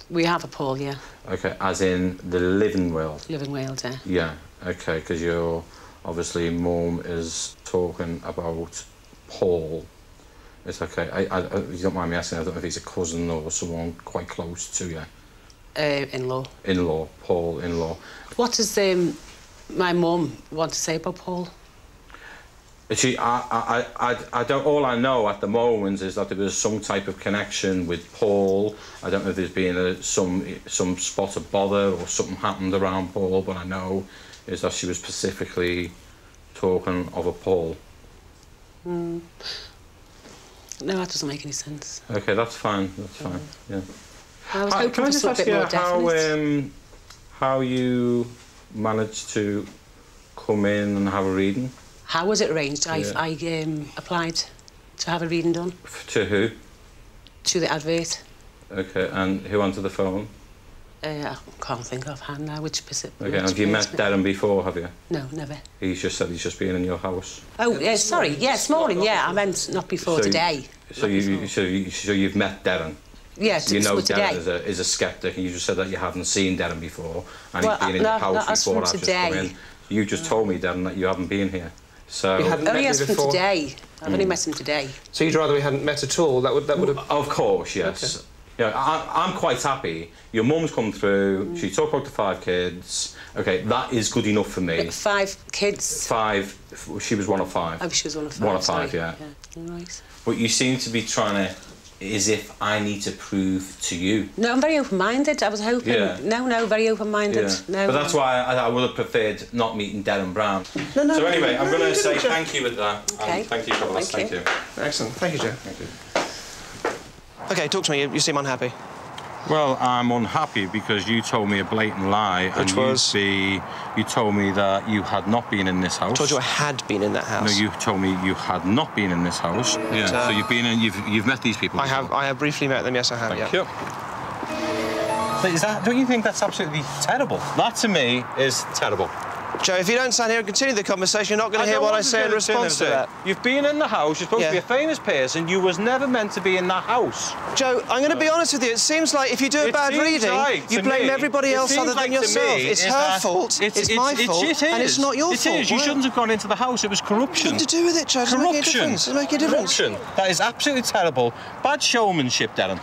We have a Paul, yeah. Okay, as in the living world. Living world, yeah. Yeah. Okay, because you're obviously mum is talking about Paul. It's okay. You don't mind me asking. I don't know if he's a cousin or someone quite close to you. In-law. In-law, Paul, in-law. What does my mum want to say about Paul? See, I don't. All I know at the moment is that there was some type of connection with Paul. I don't know if there's been some spot of bother or something happened around Paul, but I know is that she was specifically talking of a Paul. No, that doesn't make any sense. Okay, that's fine. That's fine. Yeah. I was hoping for something more definite. How you managed to come in and have a reading? How was it arranged? I applied to have a reading done. To who? To the advert. Okay, and who answered the phone? I can't think offhand now which person. Okay, and have you met Derren before, have you? No, never. He's just said he's just been in your house. Oh, yeah, sorry. Yeah, this morning, yeah. I meant not before today. So you've met Derren? Yes, you know today. Derren is a skeptic, and you just said that you haven't seen Derren before, and he's been in your house before I've just come in. You just told me, Derren, that you haven't been here. So you hadn't only asked him today. I've only met him today. So you'd rather we hadn't met at all? That would have. Of course, yes. Okay. Yeah, I'm quite happy. Your mum's come through. She talked about the 5 kids. Okay, that is good enough for me. 5 kids. 5. She was one of 5. Oh, she was one of 5. One of 5, yeah. Right. But you seem to be trying to, as if I need to prove to you. No, I'm very open-minded. I was hoping. Yeah. No, very open-minded. Yeah. No. But that's why I would have preferred not meeting Derren Brown. No, so anyway, I'm going to say thank you with that. Okay. Thank you, Nicholas. Thank you. Excellent. Thank you, Joe. Thank you. OK, talk to me. You seem unhappy. Well, I'm unhappy because you told me a blatant lie. Which was? You told me that you had not been in this house. I told you I had been in that house. No, you told me you had not been in this house. Yeah. So you've been in. You've met these people. I have briefly met them. Yes, I have. Thank you. But is that? Don't you think that's absolutely terrible? That to me is terrible. Joe, if you don't stand here and continue the conversation, you're not going to hear what I say in response to that. You've been in the house, you're supposed to be a famous person, you was never meant to be in that house. Joe, I'm going to be honest with you, it seems like if you do a bad reading, you blame everybody else other than yourself. It's her fault, it's my fault, and it's not your fault. It is, you shouldn't have gone into the house, it was corruption. Nothing to do with it, Joe, it doesn't make a difference. It doesn't make a difference. Corruption, that is absolutely terrible. Bad showmanship, Derren.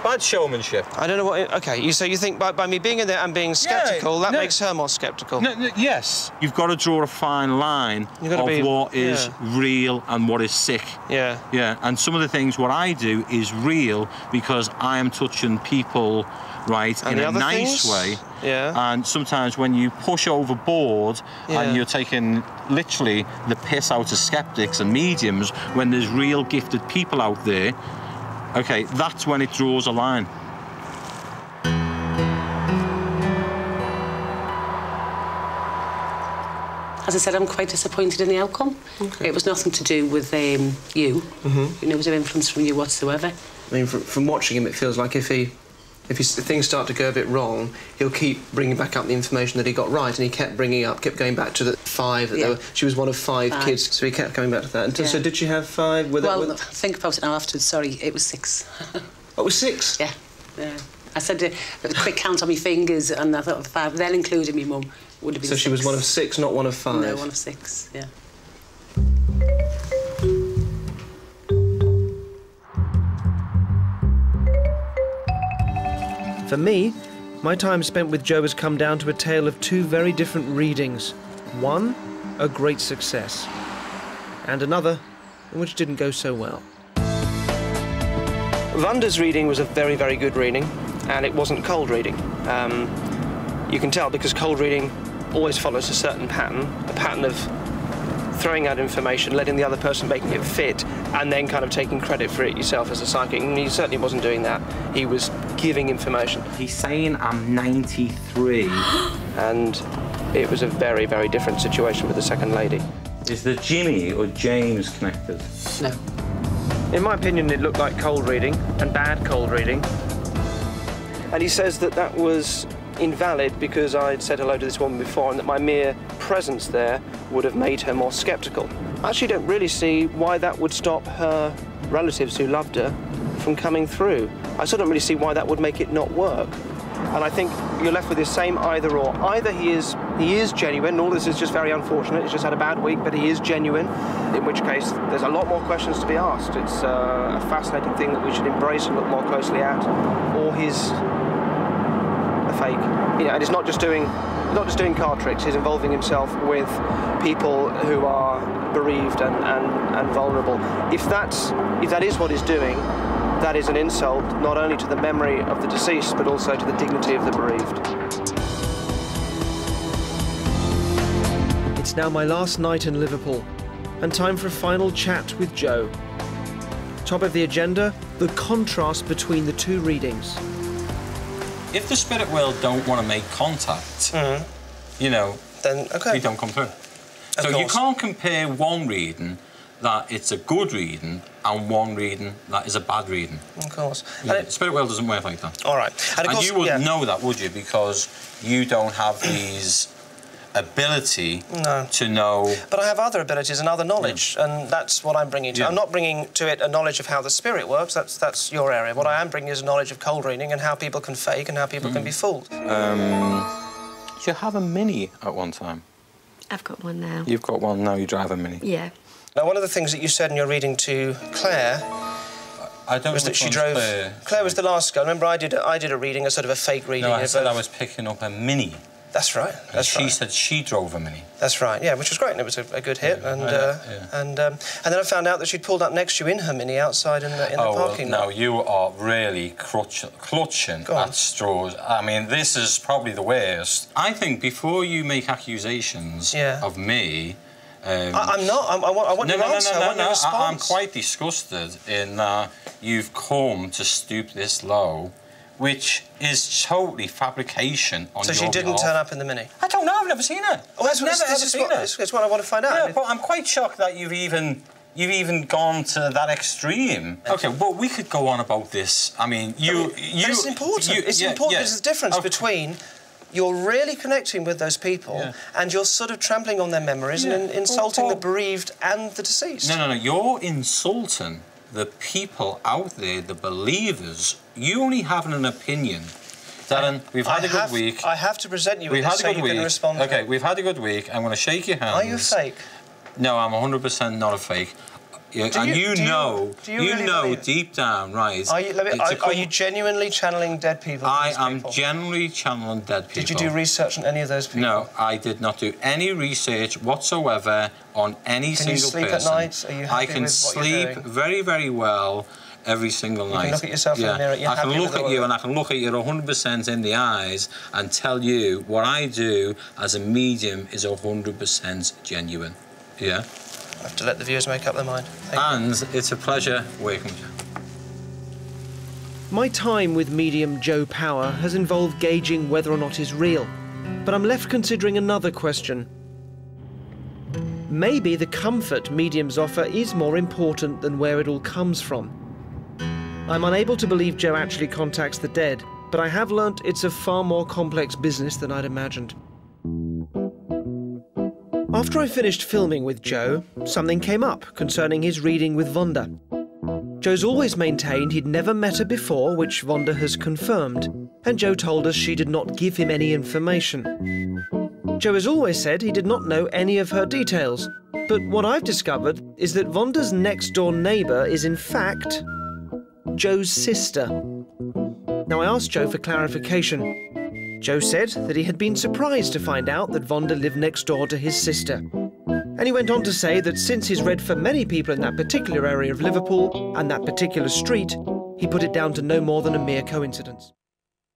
Bad showmanship. I don't know what... OK, so you think by me being in there and being sceptical, that makes her more sceptical? Yes. You've got to draw a fine line of what is real and what is sick. Yeah. Yeah, and some of the things what I do is real because I am touching people, right, in a nice way. Yeah. And sometimes when you push overboard and you're taking literally the piss out of skeptics and mediums when there's real gifted people out there, OK, that's when it draws a line. As I said, I'm quite disappointed in the outcome. Okay. It was nothing to do with you. Mm-hmm. It was no influence from you whatsoever. I mean, from watching him, it feels like if things start to go a bit wrong, he'll keep bringing back up the information that he got right, and he kept going back to the 5. That she was one of 5 kids, so he kept coming back to that. And so did she have 5? Well, think about it now afterwards. Sorry, it was 6. Oh, it was 6? Yeah. I said a quick count on my fingers, and I thought 5, then including my mum, would have been 6. So she was one of 6, not one of 5? No, one of 6, yeah. For me, my time spent with Joe has come down to a tale of 2 very different readings. One, a great success, and another, which didn't go so well. Vanda's reading was a very, very good reading, and it wasn't cold reading. You can tell because cold reading always follows a certain pattern, a pattern of throwing out information, letting the other person making it fit, and then kind of taking credit for it yourself as a psychic. And he certainly wasn't doing that. He was giving information. He's saying I'm 93. And it was a very, very different situation with the second lady. Is the Jimmy or James connected? No. In my opinion, it looked like cold reading, and bad cold reading. And he says that that was invalid because I'd said hello to this woman before and that my mere presence there would have made her more sceptical. I actually don't really see why that would stop her relatives who loved her from coming through. I still don't really see why that would make it not work. And I think you're left with this same either or. Either he is genuine, all this is just very unfortunate, he's just had a bad week, but he is genuine, in which case there's a lot more questions to be asked. It's a fascinating thing that we should embrace and look more closely at. Or he's a fake. You know, and he's not just doing card tricks, he's involving himself with people who are bereaved and vulnerable. If that is what he's doing, that is an insult not only to the memory of the deceased, but also to the dignity of the bereaved. It's now my last night in Liverpool, and time for a final chat with Joe. Top of the agenda, the contrast between the 2 readings. If the spirit world don't want to make contact, you know, then we don't come through. So you can't compare one reading that it's a good reading and one reading that is a bad reading. Of course. Yeah, spirit world doesn't work like that. All right. And you wouldn't know that, would you? Because you don't have these ability to know. But I have other abilities and other knowledge, and that's what I'm bringing to it. I'm not bringing to it a knowledge of how the spirit works. That's your area. What I am bringing is a knowledge of cold reading and how people can fake and how people can be fooled. Did you have a mini at one time? I've got one now. You've got one now, you drive a Mini? Yeah. Now, one of the things that you said in your reading to Claire was that she drove... Claire was the last girl. Remember, I did a reading, a sort of a fake reading. No, I said I was picking up a Mini. That's right. She said she drove a Mini. That's right, yeah, which was great, and it was a good hit. And then I found out that she'd pulled up next to you in her Mini outside in the parking lot. No, you are really clutching at straws. I mean, this is probably the worst. I think before you make accusations of me... I'm not. I want your answer. I want your response. I'm quite disgusted in you've come to stoop this low, which is totally fabrication on your behalf. So she didn't turn up in the Mini? I don't know. I've never seen her. Oh, that's what I want to find out. Yeah, but I'm quite shocked that you've even gone to that extreme. Okay, well, we could go on about this. I mean, but it's important. It's important. There's a difference between you're really connecting with those people and you're sort of trampling on their memories and insulting the bereaved and the deceased. No, you're insulting the people out there, the believers. You only have an opinion. Darren, we've had a good week. I have to present you with this so you can respond. Okay, we've had a good week. I'm going to shake your hands. Are you fake? No, I'm 100% not a fake. You know deep down, right? Are you genuinely channeling dead people? I am genuinely channeling dead people. Did you do research on any of those people? No, I did not do any research whatsoever on any single person. Can you sleep at night? Are you happy I can with what you're sleep doing? very, very well every single night. You can look at yourself in the mirror. I can look at you and I can look at you 100% in the eyes and tell you what I do as a medium is 100% genuine. Yeah? I have to let the viewers make up their mind. And it's a pleasure working with you. My time with medium Joe Power has involved gauging whether or not he's real, but I'm left considering another question. Maybe the comfort mediums offer is more important than where it all comes from. I'm unable to believe Joe actually contacts the dead, but I have learnt it's a far more complex business than I'd imagined. After I finished filming with Joe, something came up concerning his reading with Vonda. Joe's always maintained he'd never met her before, which Vonda has confirmed, and Joe told us she did not give him any information. Joe has always said he did not know any of her details, but what I've discovered is that Vonda's next-door neighbour is in fact Joe's sister. Now, I asked Joe for clarification. Joe said that he had been surprised to find out that Vonda lived next door to his sister. And he went on to say that since he's read for many people in that particular area of Liverpool and that particular street, he put it down to no more than a mere coincidence.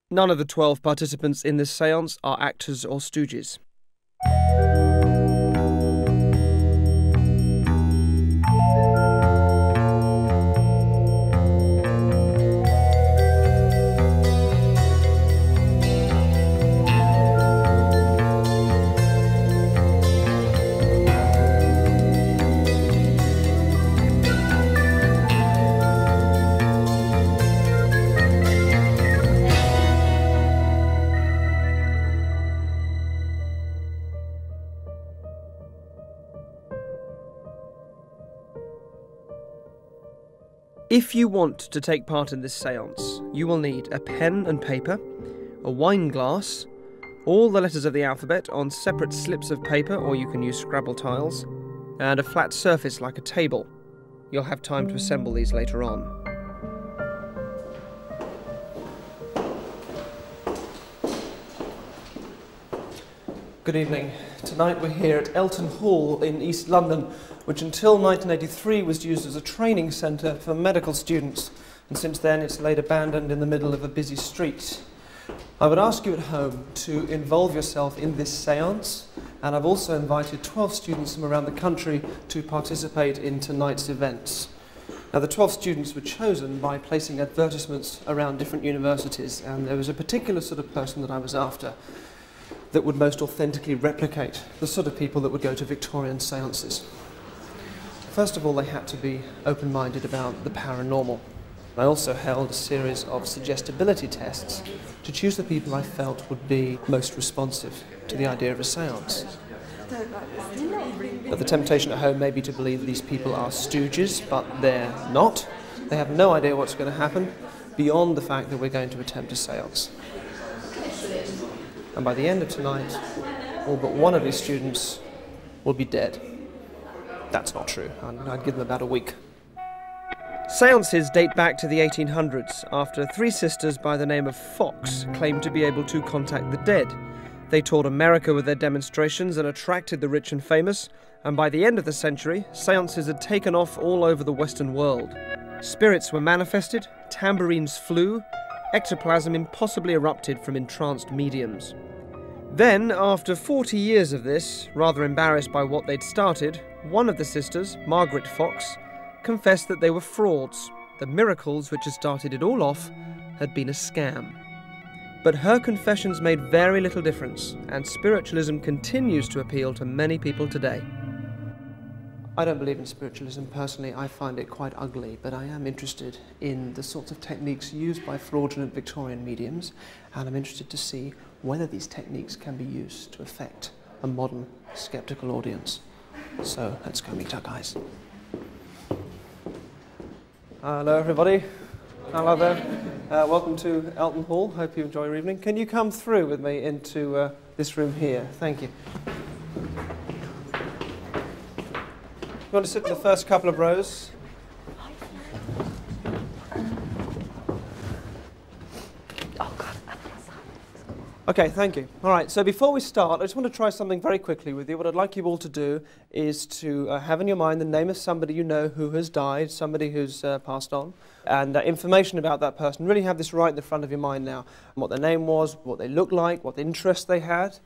None of the 12 participants in this séance are actors or stooges. If you want to take part in this séance, you will need a pen and paper, a wine glass, all the letters of the alphabet on separate slips of paper, or you can use Scrabble tiles, and a flat surface like a table. You'll have time to assemble these later on. Good evening. Tonight we're here at Elton Hall in East London, which until 1983 was used as a training centre for medical students, and since then it's laid abandoned in the middle of a busy street. I would ask you at home to involve yourself in this séance, and I've also invited 12 students from around the country to participate in tonight's events. Now, the 12 students were chosen by placing advertisements around different universities, and there was a particular sort of person that I was after that would most authentically replicate the sort of people that would go to Victorian séances. First of all, they had to be open-minded about the paranormal. I also held a series of suggestibility tests to choose the people I felt would be most responsive to the idea of a séance. But the temptation at home may be to believe these people are stooges, but they're not. They have no idea what's going to happen beyond the fact that we're going to attempt a séance. And by the end of tonight, all but one of these students will be dead. That's not true. I'd give them about a week. Seances date back to the 1800s, after 3 sisters by the name of Fox claimed to be able to contact the dead. They toured America with their demonstrations and attracted the rich and famous, and by the end of the century, seances had taken off all over the Western world. Spirits were manifested, tambourines flew, ectoplasm impossibly erupted from entranced mediums. Then, after 40 years of this, rather embarrassed by what they'd started, one of the sisters, Margaret Fox, confessed that they were frauds. The miracles which had started it all off had been a scam. But her confessions made very little difference, and spiritualism continues to appeal to many people today. I don't believe in spiritualism personally. I find it quite ugly, but I am interested in the sorts of techniques used by fraudulent Victorian mediums, and I'm interested to see whether these techniques can be used to affect a modern sceptical audience. So let's go meet our guys. Hello everybody. Hello there. Welcome to Elton Hall. Hope you enjoy your evening. Can you come through with me into this room here? Thank you. You want to sit in the first couple of rows? Okay, thank you. All right, so before we start, I just want to try something very quickly with you. What I'd like you all to do is to have in your mind the name of somebody you know who has died, somebody who's passed on, and information about that person. Really have this right in the front of your mind now. What their name was, what they looked like, what interests they had,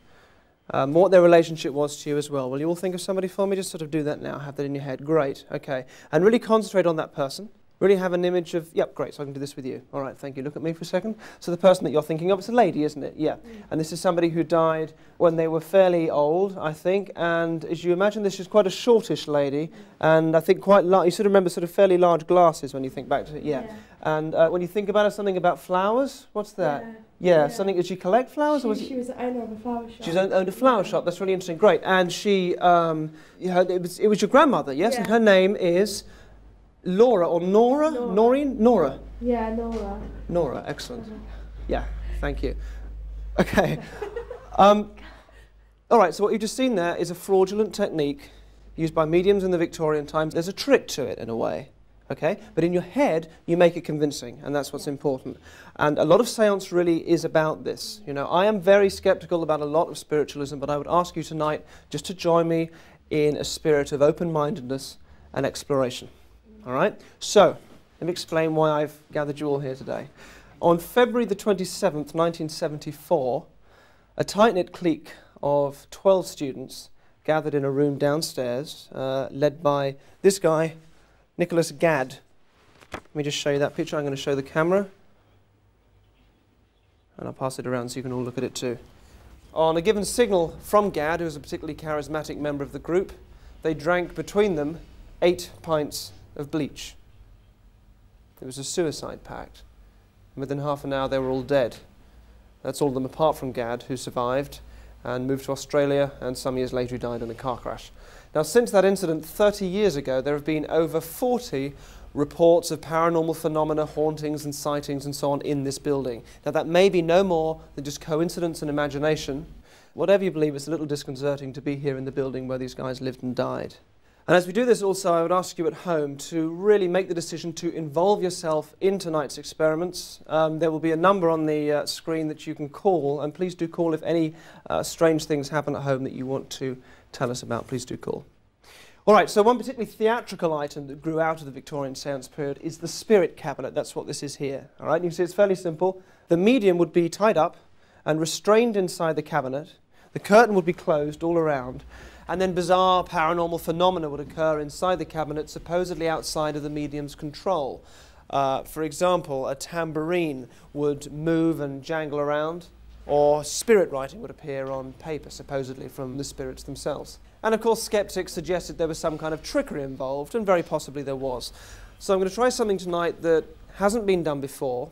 what their relationship was to you as well. Will you all think of somebody for me? Just sort of do that now. Have that in your head. Great. Okay. And really concentrate on that person. Really have an image of, yep, great, so I can do this with you. All right, thank you. Look at me for a second. So the person that you're thinking of, it's a lady, isn't it? Yeah. And this is somebody who died when they were fairly old, I think. And as you imagine, this is quite a shortish lady. And I think quite large. You sort of remember sort of fairly large glasses when you think back to it. Yeah. And when you think about it, something about flowers. What's that? Yeah. Something. Did she collect flowers? She was the owner of a flower shop. She's owned a flower shop. That's really interesting. Great. And she, it was your grandmother, yes? Yeah. And her name is Laura or Nora? Noreen? Nora? Yeah, Nora. Nora, excellent. Yeah, thank you. Okay. All right, so what you've just seen there is a fraudulent technique used by mediums in the Victorian times. There's a trick to it in a way, okay? But in your head, you make it convincing, and that's what's important. And a lot of seance really is about this. You know, I am very skeptical about a lot of spiritualism, but I would ask you tonight just to join me in a spirit of open-mindedness and exploration. All right, so let me explain why I've gathered you all here today. On February the 27th, 1974, a tight-knit clique of 12 students gathered in a room downstairs, led by this guy, Nicholas Gadd. Let me just show you that picture. I'm going to show the camera, and I'll pass it around so you can all look at it too. On a given signal from Gadd, who was a particularly charismatic member of the group, they drank between them 8 pints of bleach. It was a suicide pact. And within half an hour they were all dead. That's all of them apart from Gadd, who survived and moved to Australia, and some years later he died in a car crash. Now since that incident 30 years ago, there have been over 40 reports of paranormal phenomena, hauntings and sightings and so on in this building. Now that may be no more than just coincidence and imagination. Whatever you believe, it's a little disconcerting to be here in the building where these guys lived and died. And as we do this also, I would ask you at home to really make the decision to involve yourself in tonight's experiments. There will be a number on the screen that you can call, and please do call if any strange things happen at home that you want to tell us about. Please do call. All right, so one particularly theatrical item that grew out of the Victorian seance period is the spirit cabinet. That's what this is here. All right, you can see it's fairly simple. The medium would be tied up and restrained inside the cabinet. The curtain would be closed all around. And then bizarre paranormal phenomena would occur inside the cabinet, supposedly outside of the medium's control. For example, a tambourine would move and jangle around, or spirit writing would appear on paper, supposedly from the spirits themselves. And of course, skeptics suggested there was some kind of trickery involved, and very possibly there was. So I'm going to try something tonight that hasn't been done before,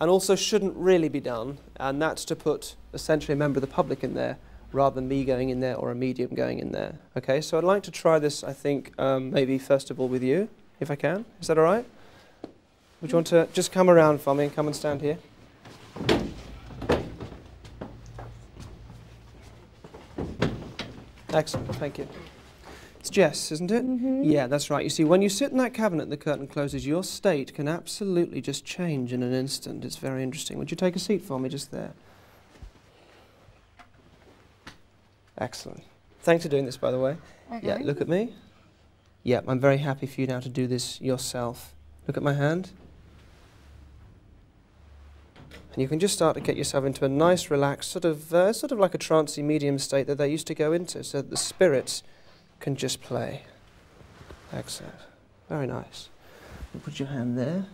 and also shouldn't really be done, and that's to put essentially a member of the public in there, rather than me going in there or a medium going in there. Okay, so I'd like to try this, I think, maybe first of all with you, if I can. Is that all right? Would you want to just come around for me and come and stand here? Excellent, thank you. It's Jess, isn't it? Yeah, that's right. You see, when you sit in that cabinet and the curtain closes, your state can absolutely just change in an instant. It's very interesting. Would you take a seat for me just there? Excellent. Thanks for doing this, by the way. Okay. Yeah, look at me. Yeah, I'm very happy for you now to do this yourself. Look at my hand. And you can just start to get yourself into a nice, relaxed, sort of like a trancey medium state that they used to go into, so that the spirits can just play. Excellent. Very nice. You put your hand there,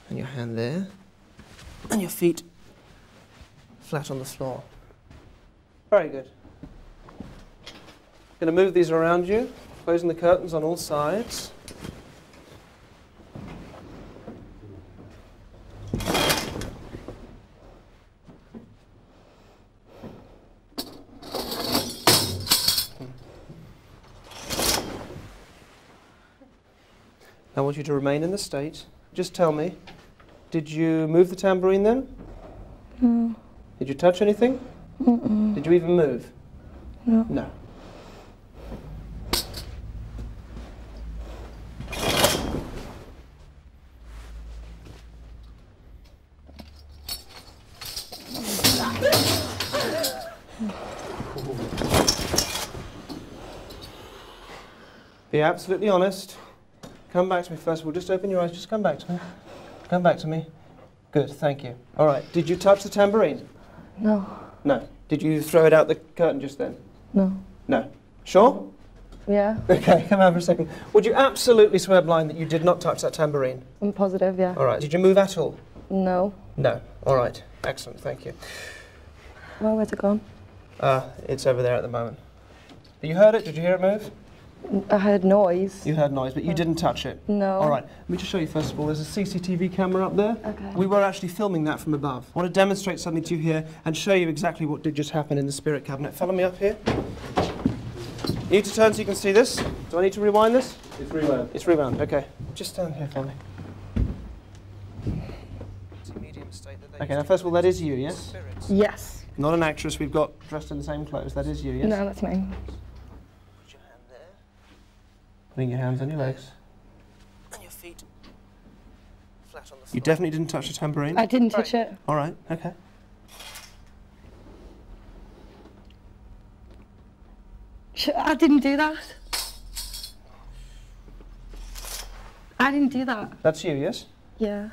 and your hand there, and your feet flat on the floor. Very good. Going to move these around you, closing the curtains on all sides. I want you to remain in the state. Just tell me, did you move the tambourine then? No. Did you touch anything? Mm-mm. Did you even move? No. No. Be absolutely honest. Come back to me first of all. Just open your eyes. Just come back to me. Come back to me. Good, thank you. All right. Did you touch the tambourine? No. No. Did you throw it out the curtain just then? No. No. Sure? Yeah. Okay, come out for a second. Would you absolutely swear blind that you did not touch that tambourine? I'm positive, yeah. All right. Did you move at all? No. No. All right. Excellent, thank you. Well, where's it gone? It's over there at the moment. But you heard it? Did you hear it move? I heard noise. You heard noise, but you didn't touch it? No. All right, let me just show you first of all. There's a CCTV camera up there. Okay. We were actually filming that from above. I want to demonstrate something to you here and show you exactly what did just happen in the spirit cabinet. Follow me up here. You need to turn so you can see this. Do I need to rewind this? It's rewound. It's rewound, okay. Just stand here for me. Okay, now first of all, that is you, yes? Yes. Not an actress we've got dressed in the same clothes. That is you, yes? No, that's me. Putting your hands on your legs. And your feet flat on the floor. You definitely didn't touch the tambourine? I didn't touch it. All right, okay. I didn't do that. I didn't do that. That's you, yes? Yeah.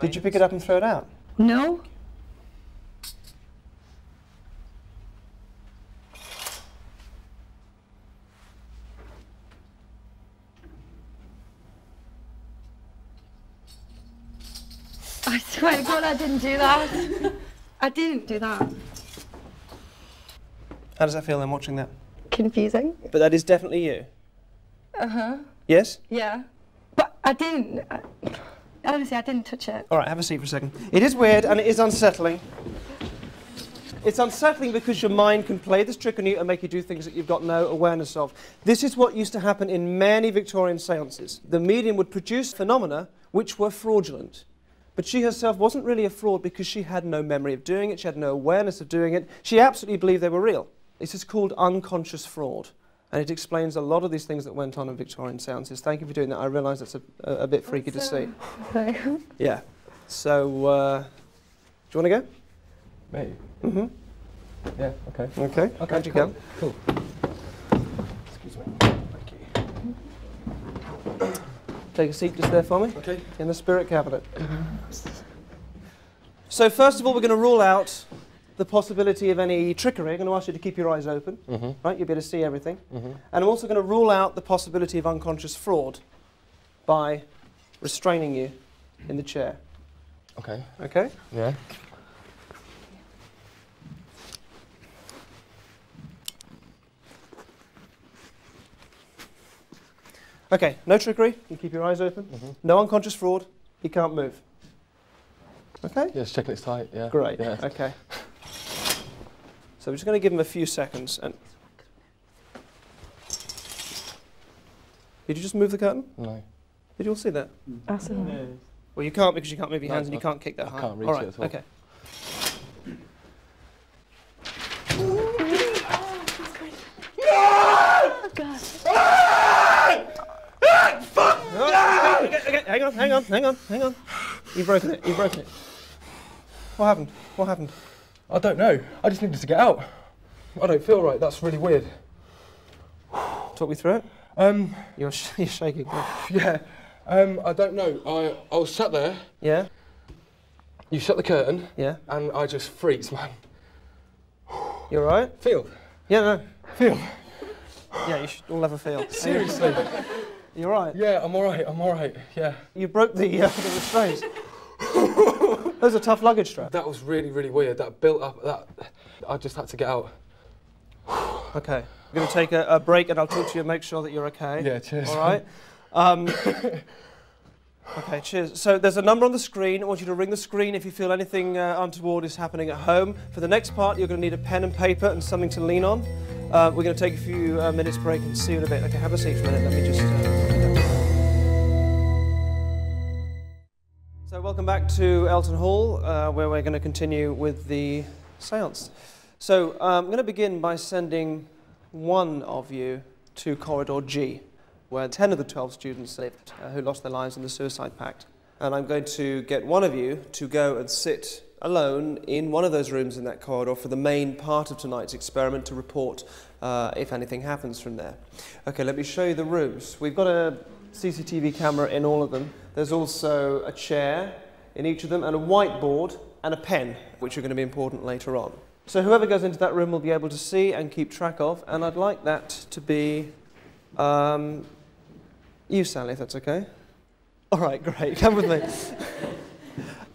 Did you pick it up and throw it out? No. I swear to God, I didn't do that. I didn't do that. How does that feel then, watching that? Confusing. But that is definitely you? Uh-huh. Yes? Yeah. But I didn't. Honestly, I didn't touch it. All right, have a seat for a second. It is weird and it is unsettling. It's unsettling because your mind can play this trick on you and make you do things that you've got no awareness of. This is what used to happen in many Victorian seances. The medium would produce phenomena which were fraudulent. But she herself wasn't really a fraud because she had no memory of doing it, she had no awareness of doing it. She absolutely believed they were real. This is called unconscious fraud. And it explains a lot of these things that went on in Victorian seances. Thank you for doing that. I realise that's a bit freaky to see. Okay. Yeah. So, do you want to go? Me? Mm-hmm. Yeah, okay. Okay. How'd you go? Cool. Excuse me. Thank you. Take a seat just there for me. Okay. In the spirit cabinet. So first of all, we're going to rule out the possibility of any trickery. I'm going to ask you to keep your eyes open. Right? You'll be able to see everything. And I'm also going to rule out the possibility of unconscious fraud by restraining you in the chair. Okay. Okay? Yeah. Okay, no trickery. You keep your eyes open. No unconscious fraud. He can't move. Okay? Yeah, checking it's tight, yeah. Great, yeah. okay. So we're just going to give him a few seconds. And did you just move the curtain? No. Did you all see that? I saw it. Well, you can't because you can't move your hands and you can't kick that high. I can't reach all right, it at all. Okay. God. Fuck! Okay, hang on. You've broken it. What happened? I don't know. I just needed to get out. I don't feel right. That's really weird. Talk me through it. You're shaking. Yeah. I don't know. I was sat there. Yeah. You shut the curtain. Yeah. And I just freaked, man. You all right? Feel. Yeah, no. Feel. Yeah, you should all have a feel. Seriously. You all right? Yeah, I'm all right. Yeah. You broke the restraints. Those are tough luggage straps. That was really, really weird. That built up. I just had to get out. Okay. I'm going to take a break and I'll talk to you and make sure that you're okay. Yeah, cheers. All right? Okay, cheers. So there's a number on the screen. I want you to ring the screen if you feel anything untoward is happening at home. For the next part, you're going to need a pen and paper and something to lean on. We're going to take a few minutes break and see you in a bit. Okay, have a seat for a minute. Let me just... So welcome back to Elton Hall, where we're going to continue with the séance. So I'm going to begin by sending one of you to Corridor G, where 10 of the 12 students lived who lost their lives in the suicide pact. And I'm going to get one of you to go and sit alone in one of those rooms in that corridor for the main part of tonight's experiment to report if anything happens from there. Okay, let me show you the rooms. We've got a CCTV camera in all of them. There's also a chair in each of them and a whiteboard and a pen, which are going to be important later on. So whoever goes into that room will be able to see and keep track of, and I'd like that to be you, Sally, if that's okay. All right, great. Come with me.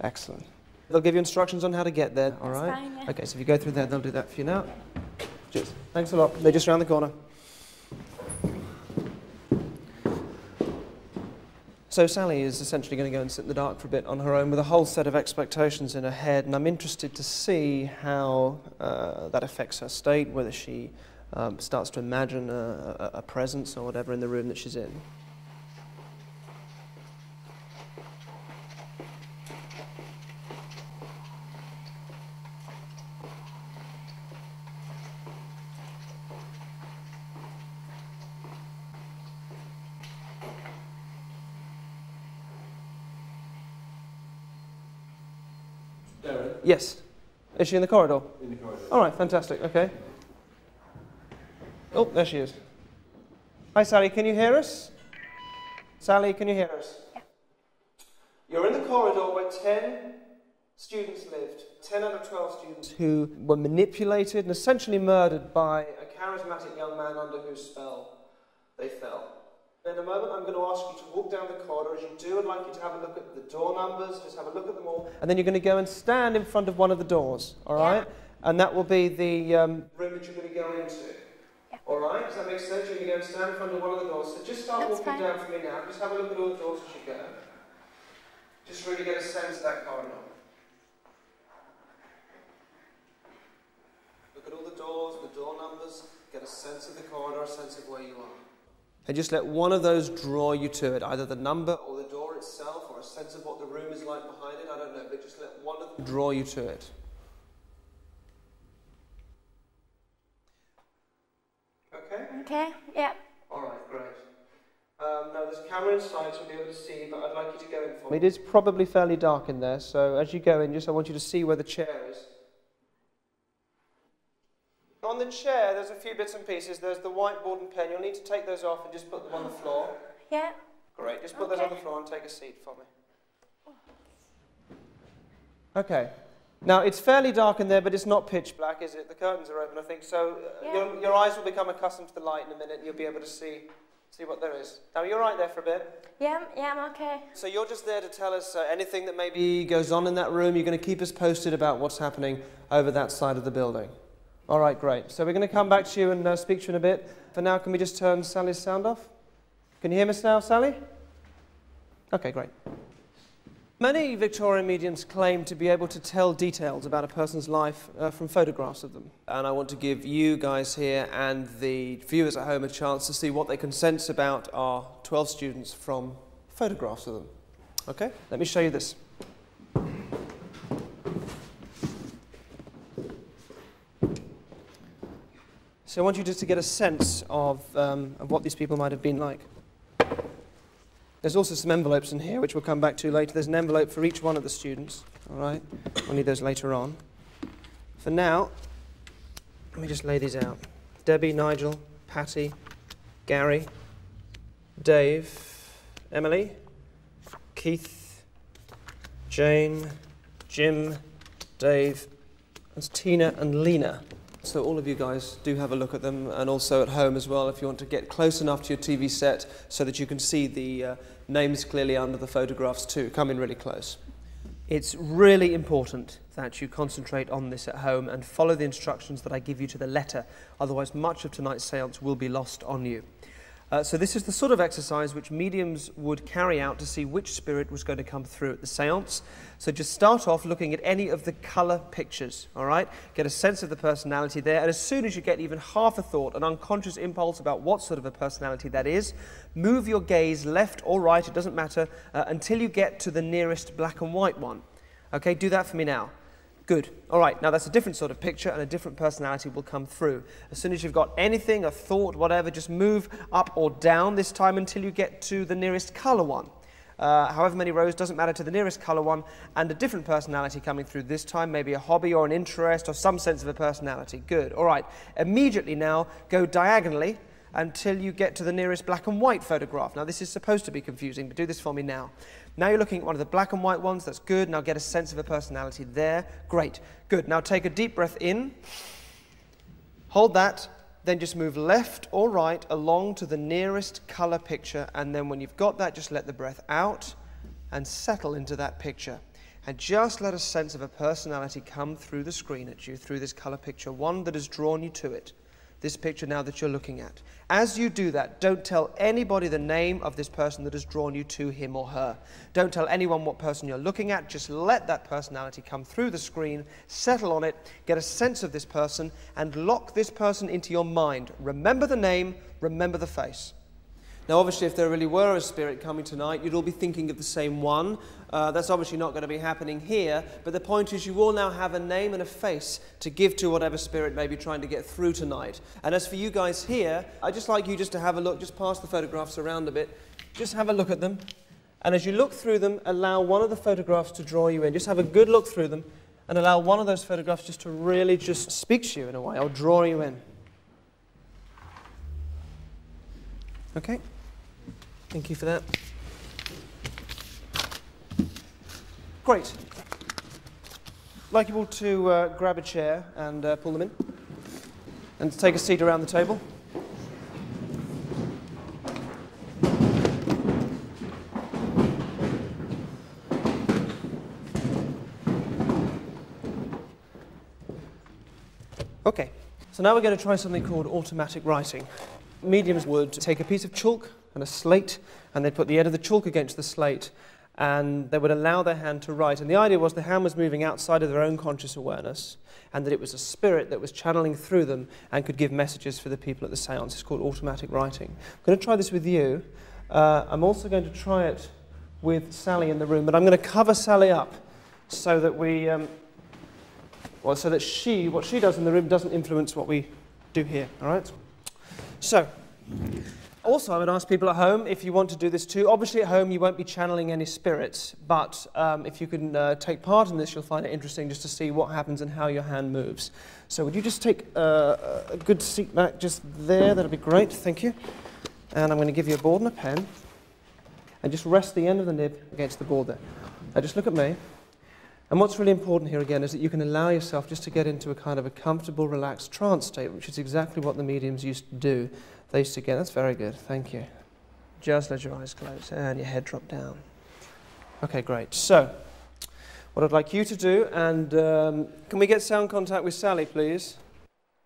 Excellent. They'll give you instructions on how to get there, all right? Fine, yeah. Okay, so if you go through there, they'll do that for you now. Cheers. Thanks a lot. They're just around the corner. So Sally is essentially going to go and sit in the dark for a bit on her own with a whole set of expectations in her head, and I'm interested to see how that affects her state, whether she starts to imagine a presence or whatever in the room that she's in. Derren? Yes. Is she in the corridor? In the corridor. All right, fantastic, okay. Oh, there she is. Hi, Sally, can you hear us? Sally, can you hear us? Yeah. You're in the corridor where 10 students lived, 10 out of 12 students who were manipulated and essentially murdered by a charismatic young man under whose spell they fell. In a moment, I'm going to ask you to walk down the corridor. As you do, I'd like you to have a look at the door numbers, just have a look at them all. And then you're going to go and stand in front of one of the doors, all right? Yeah. And that will be the room that you're going to go into. Yeah. All right? Does that make sense? You're going to go and stand in front of one of the doors. So just start walking down for me now. Just have a look at all the doors as you go. Just really get a sense of that corridor. Look at all the doors, the door numbers. Get a sense of the corridor, a sense of where you are. And just let one of those draw you to it, either the number or the door itself or a sense of what the room is like behind it, I don't know, but just let one of them draw you to it. Okay? Okay, yeah. All right, great. Now there's a camera inside so we'll be able to see, but I'd like you to go in for me. It is probably fairly dark in there, so as you go in, I want you to see where the chair is. On the chair, there's a few bits and pieces. There's the whiteboard and pen. You'll need to take those off and just put them on the floor. Yeah. Great. Just put those on the floor and take a seat for me. Okay. Now, it's fairly dark in there, but it's not pitch black, is it? The curtains are open, I think. So your eyes will become accustomed to the light in a minute and you'll be able to see what there is. Now, you're right there for a bit. Yeah, I'm okay. So you're just there to tell us anything that maybe goes on in that room. You're going to keep us posted about what's happening over that side of the building. All right, great. So we're going to come back to you and speak to you in a bit. For now, can we just turn Sally's sound off? Can you hear us now, Sally? Okay, great. Many Victorian mediums claim to be able to tell details about a person's life from photographs of them. And I want to give you guys here and the viewers at home a chance to see what they can sense about our 12 students from photographs of them. Okay, let me show you this. So I want you just to get a sense of what these people might have been like. There's also some envelopes in here, which we'll come back to later. There's an envelope for each one of the students, all right? We'll need those later on. For now, let me just lay these out. Debbie, Nigel, Patty, Gary, Dave, Emily, Keith, Jane, Jim, Dave, and Tina and Lena. So all of you guys do have a look at them, and also at home as well if you want to get close enough to your TV set so that you can see the names clearly under the photographs too. Come in really close. It's really important that you concentrate on this at home and follow the instructions that I give you to the letter, otherwise much of tonight's seance will be lost on you. So this is the sort of exercise which mediums would carry out to see which spirit was going to come through at the seance. So just start off looking at any of the colour pictures, all right? Get a sense of the personality there, and as soon as you get even half a thought, an unconscious impulse about what sort of a personality that is, move your gaze left or right, it doesn't matter, until you get to the nearest black and white one. Okay, do that for me now. Good. All right, now that's a different sort of picture and a different personality will come through. As soon as you've got anything, a thought, whatever, just move up or down this time until you get to the nearest colour one. However many rows, doesn't matter, to the nearest colour one, and a different personality coming through this time, maybe a hobby or an interest or some sense of a personality. Good. All right, immediately now go diagonally until you get to the nearest black and white photograph. Now this is supposed to be confusing, but do this for me now. Now you're looking at one of the black and white ones, that's good. Now get a sense of a personality there. Great, good. Now take a deep breath in, hold that, then just move left or right along to the nearest colour picture, and then when you've got that, just let the breath out and settle into that picture. And just let a sense of a personality come through the screen at you, through this colour picture, one that has drawn you to it. This picture now that you're looking at. As you do that, don't tell anybody the name of this person that has drawn you to him or her. Don't tell anyone what person you're looking at. Just let that personality come through the screen, settle on it, get a sense of this person, and lock this person into your mind. Remember the name, remember the face. Now, obviously, if there really were a spirit coming tonight, you'd all be thinking of the same one. That's obviously not going to be happening here, but the point is you all now have a name and a face to give to whatever spirit may be trying to get through tonight. And as for you guys here, I'd just like you just to have a look, just pass the photographs around a bit, just have a look at them. And as you look through them, allow one of the photographs to draw you in. Just have a good look through them and allow one of those photographs just to really just speak to you in a way, or draw you in. Okay? Thank you for that. Great. I'd like you all to grab a chair and pull them in, and take a seat around the table. Okay, so now we're going to try something called automatic writing. Mediums would take a piece of chalk and a slate, and they'd put the end of the chalk against the slate, and they would allow their hand to write. And the idea was the hand was moving outside of their own conscious awareness, and that it was a spirit that was channeling through them and could give messages for the people at the seance. It's called automatic writing. I'm going to try this with you. I'm also going to try it with Sally in the room, but I'm going to cover Sally up so that we, so that what she does in the room doesn't influence what we do here, all right? So, also, I would ask people at home if you want to do this too. Obviously, at home, you won't be channeling any spirits, but if you can take part in this, you'll find it interesting just to see what happens and how your hand moves. So would you just take a good seat back just there? That'll be great. Thank you. And I'm going to give you a board and a pen, and just rest the end of the nib against the board there. Now, just look at me. And what's really important here, again, is that you can allow yourself just to get into a kind of a comfortable, relaxed trance state, which is exactly what the mediums used to do. They used to get, that's very good, thank you. Just let your eyes close and your head drop down. Okay, great. So, what I'd like you to do, and can we get sound contact with Sally, please?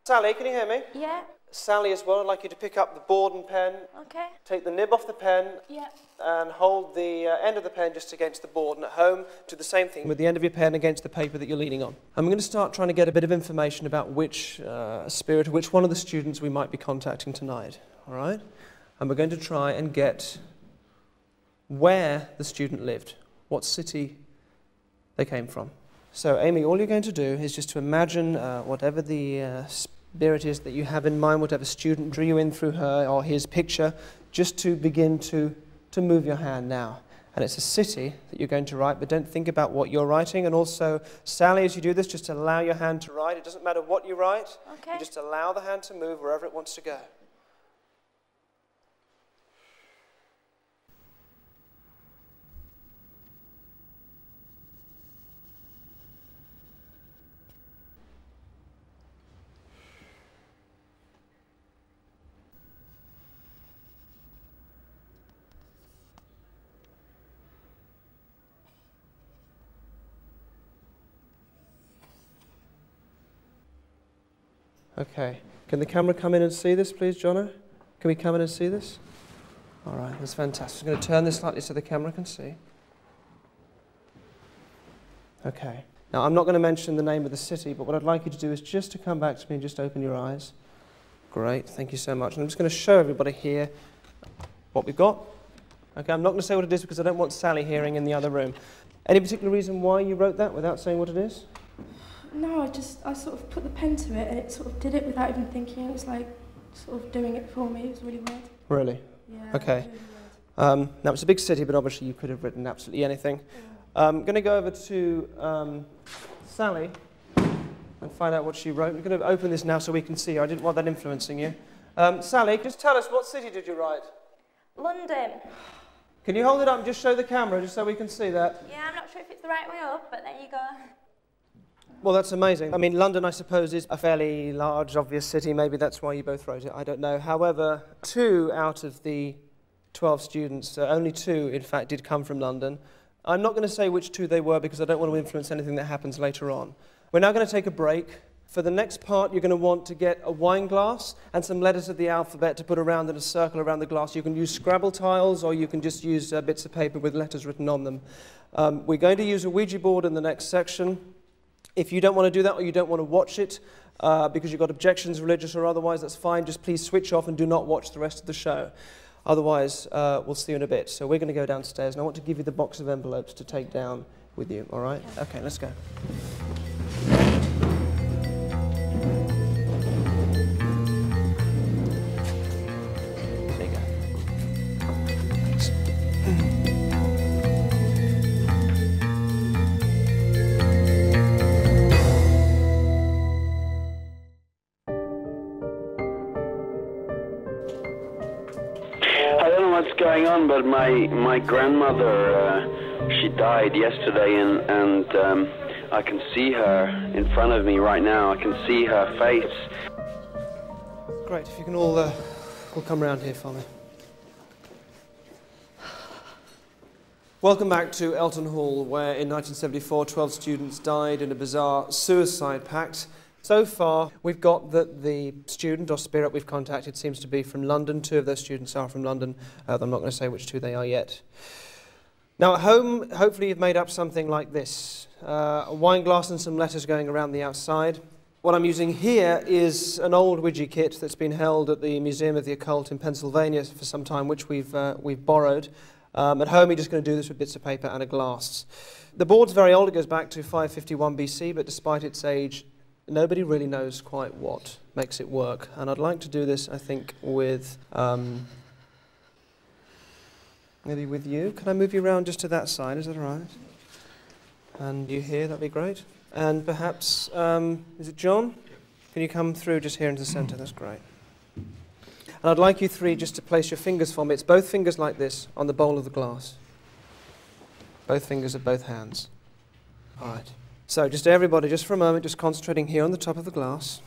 Sally, can you hear me? Yeah. Sally as well, I'd like you to pick up the board and pen. Okay. Take the nib off the pen. Yeah. And hold the end of the pen just against the board, and at home do the same thing with the end of your pen against the paper that you're leaning on. I'm going to start trying to get a bit of information about which spirit or which one of the students we might be contacting tonight, all right? And we're going to try and get where the student lived, what city they came from. So Amy, all you're going to do is just to imagine whatever the spirit is that you have in mind, whatever student drew you in through her or his picture, just to begin to move your hand now. And it's a city that you're going to write, but don't think about what you're writing. And also, Sally, as you do this, just allow your hand to write. It doesn't matter what you write. Okay. You just allow the hand to move wherever it wants to go. Okay. Can the camera come in and see this, please, Jono? Can we come in and see this? All right, that's fantastic. I'm going to turn this slightly so the camera can see. Okay. Now, I'm not going to mention the name of the city, but what I'd like you to do is just to come back to me and just open your eyes. Great, thank you so much. And I'm just going to show everybody here what we've got. Okay, I'm not going to say what it is because I don't want Sally hearing in the other room. Any particular reason why you wrote that without saying what it is? No, I sort of put the pen to it and it sort of did it without even thinking. It was like sort of doing it for me. It was really weird. Really? Yeah. Okay. Now, it's a big city, but obviously you could have written absolutely anything. I'm going to go over to Sally and find out what she wrote. I'm going to open this now so we can see her. I didn't want that influencing you. Sally, just tell us, what city did you write? London. Can you hold it up and just show the camera just so we can see that? Yeah, I'm not sure if it's the right way up, but there you go. Well, that's amazing. I mean, London, I suppose, is a fairly large, obvious city. Maybe that's why you both wrote it. I don't know. However, 2 out of the 12 students, only 2, in fact, did come from London. I'm not going to say which 2 they were because I don't want to influence anything that happens later on. We're now going to take a break. For the next part, you're going to want to get a wine glass and some letters of the alphabet to put around in a circle around the glass. You can use Scrabble tiles or you can just use bits of paper with letters written on them. We're going to use a Ouija board in the next section. If you don't want to do that or you don't want to watch it because you've got objections, religious or otherwise, that's fine. Just please switch off and do not watch the rest of the show. Otherwise, we'll see you in a bit. So we're going to go downstairs, and I want to give you the box of envelopes to take down with you, all right? Okay, let's go. There you go. What's going on, but my grandmother, she died yesterday, and I can see her in front of me right now. I can see her face. Great, if you can all come round here for me. Welcome back to Elton Hall, where in 1974 12 students died in a bizarre suicide pact. So far, we've got that the student or spirit we've contacted seems to be from London. 2 of those students are from London. I'm not going to say which 2 they are yet. Now, at home, hopefully you've made up something like this. A wine glass and some letters going around the outside. What I'm using here is an old Ouija kit that's been held at the Museum of the Occult in Pennsylvania for some time, which we've borrowed. At home, you're just going to do this with bits of paper and a glass. The board's very old. It goes back to 551 BC, but despite its age, nobody really knows quite what makes it work. And I'd like to do this, I think, with maybe with you. Can I move you around just to that side? Is that all right? And you here, that'd be great. And perhaps, is it John? Can you come through just here into the centre? That's great. And I'd like you 3 just to place your fingers for me. It's both fingers like this on the bowl of the glass. Both fingers of both hands. All right. So just everybody, just for a moment, just concentrating here on the top of the glass.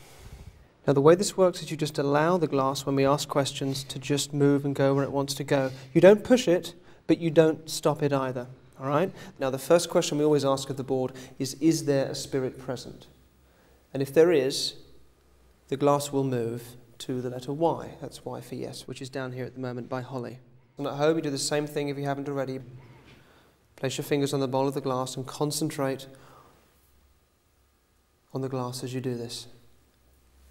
Now the way this works is you just allow the glass, when we ask questions, to just move and go where it wants to go. You don't push it, but you don't stop it either. All right? Now the first question we always ask of the board is there a spirit present? And if there is, the glass will move to the letter Y. That's Y for yes, which is down here at the moment by Holly. And at home you do the same thing if you haven't already. Place your fingers on the bowl of the glass and concentrate on the glass as you do this.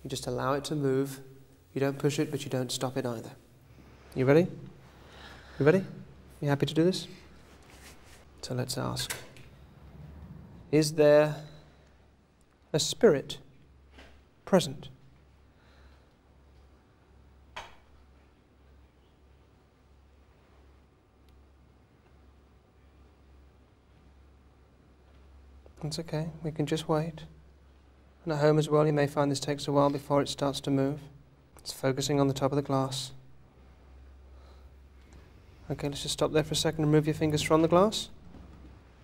You just allow it to move. You don't push it, but you don't stop it either. You ready? You ready? You happy to do this? So let's ask. Is there a spirit present? It's okay, we can just wait. And at home as well, you may find this takes a while before it starts to move. It's focusing on the top of the glass. Okay, let's just stop there for a second and move your fingers from the glass.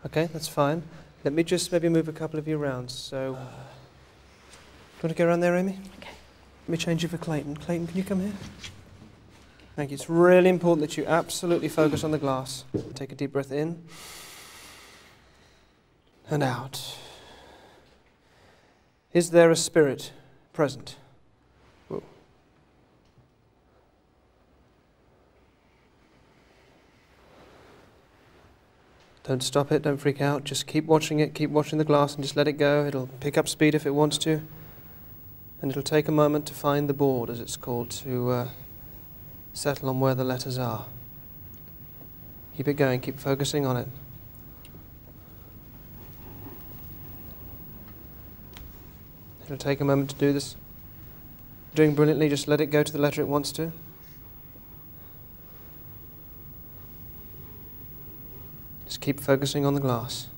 Okay, that's fine. Let me just maybe move a couple of you around. So, do you want to go around there, Amy? Okay. Let me change you for Clayton. Clayton, can you come here? Thank you. It's really important that you absolutely focus on the glass. Take a deep breath in and out. Is there a spirit present? Whoa. Don't stop it, don't freak out. Just keep watching it, keep watching the glass and just let it go. It'll pick up speed if it wants to. And it'll take a moment to find the board, as it's called, to settle on where the letters are. Keep it going, keep focusing on it. It'll take a moment to do this. Doing brilliantly, just let it go to the letter it wants to. Just keep focusing on the glass.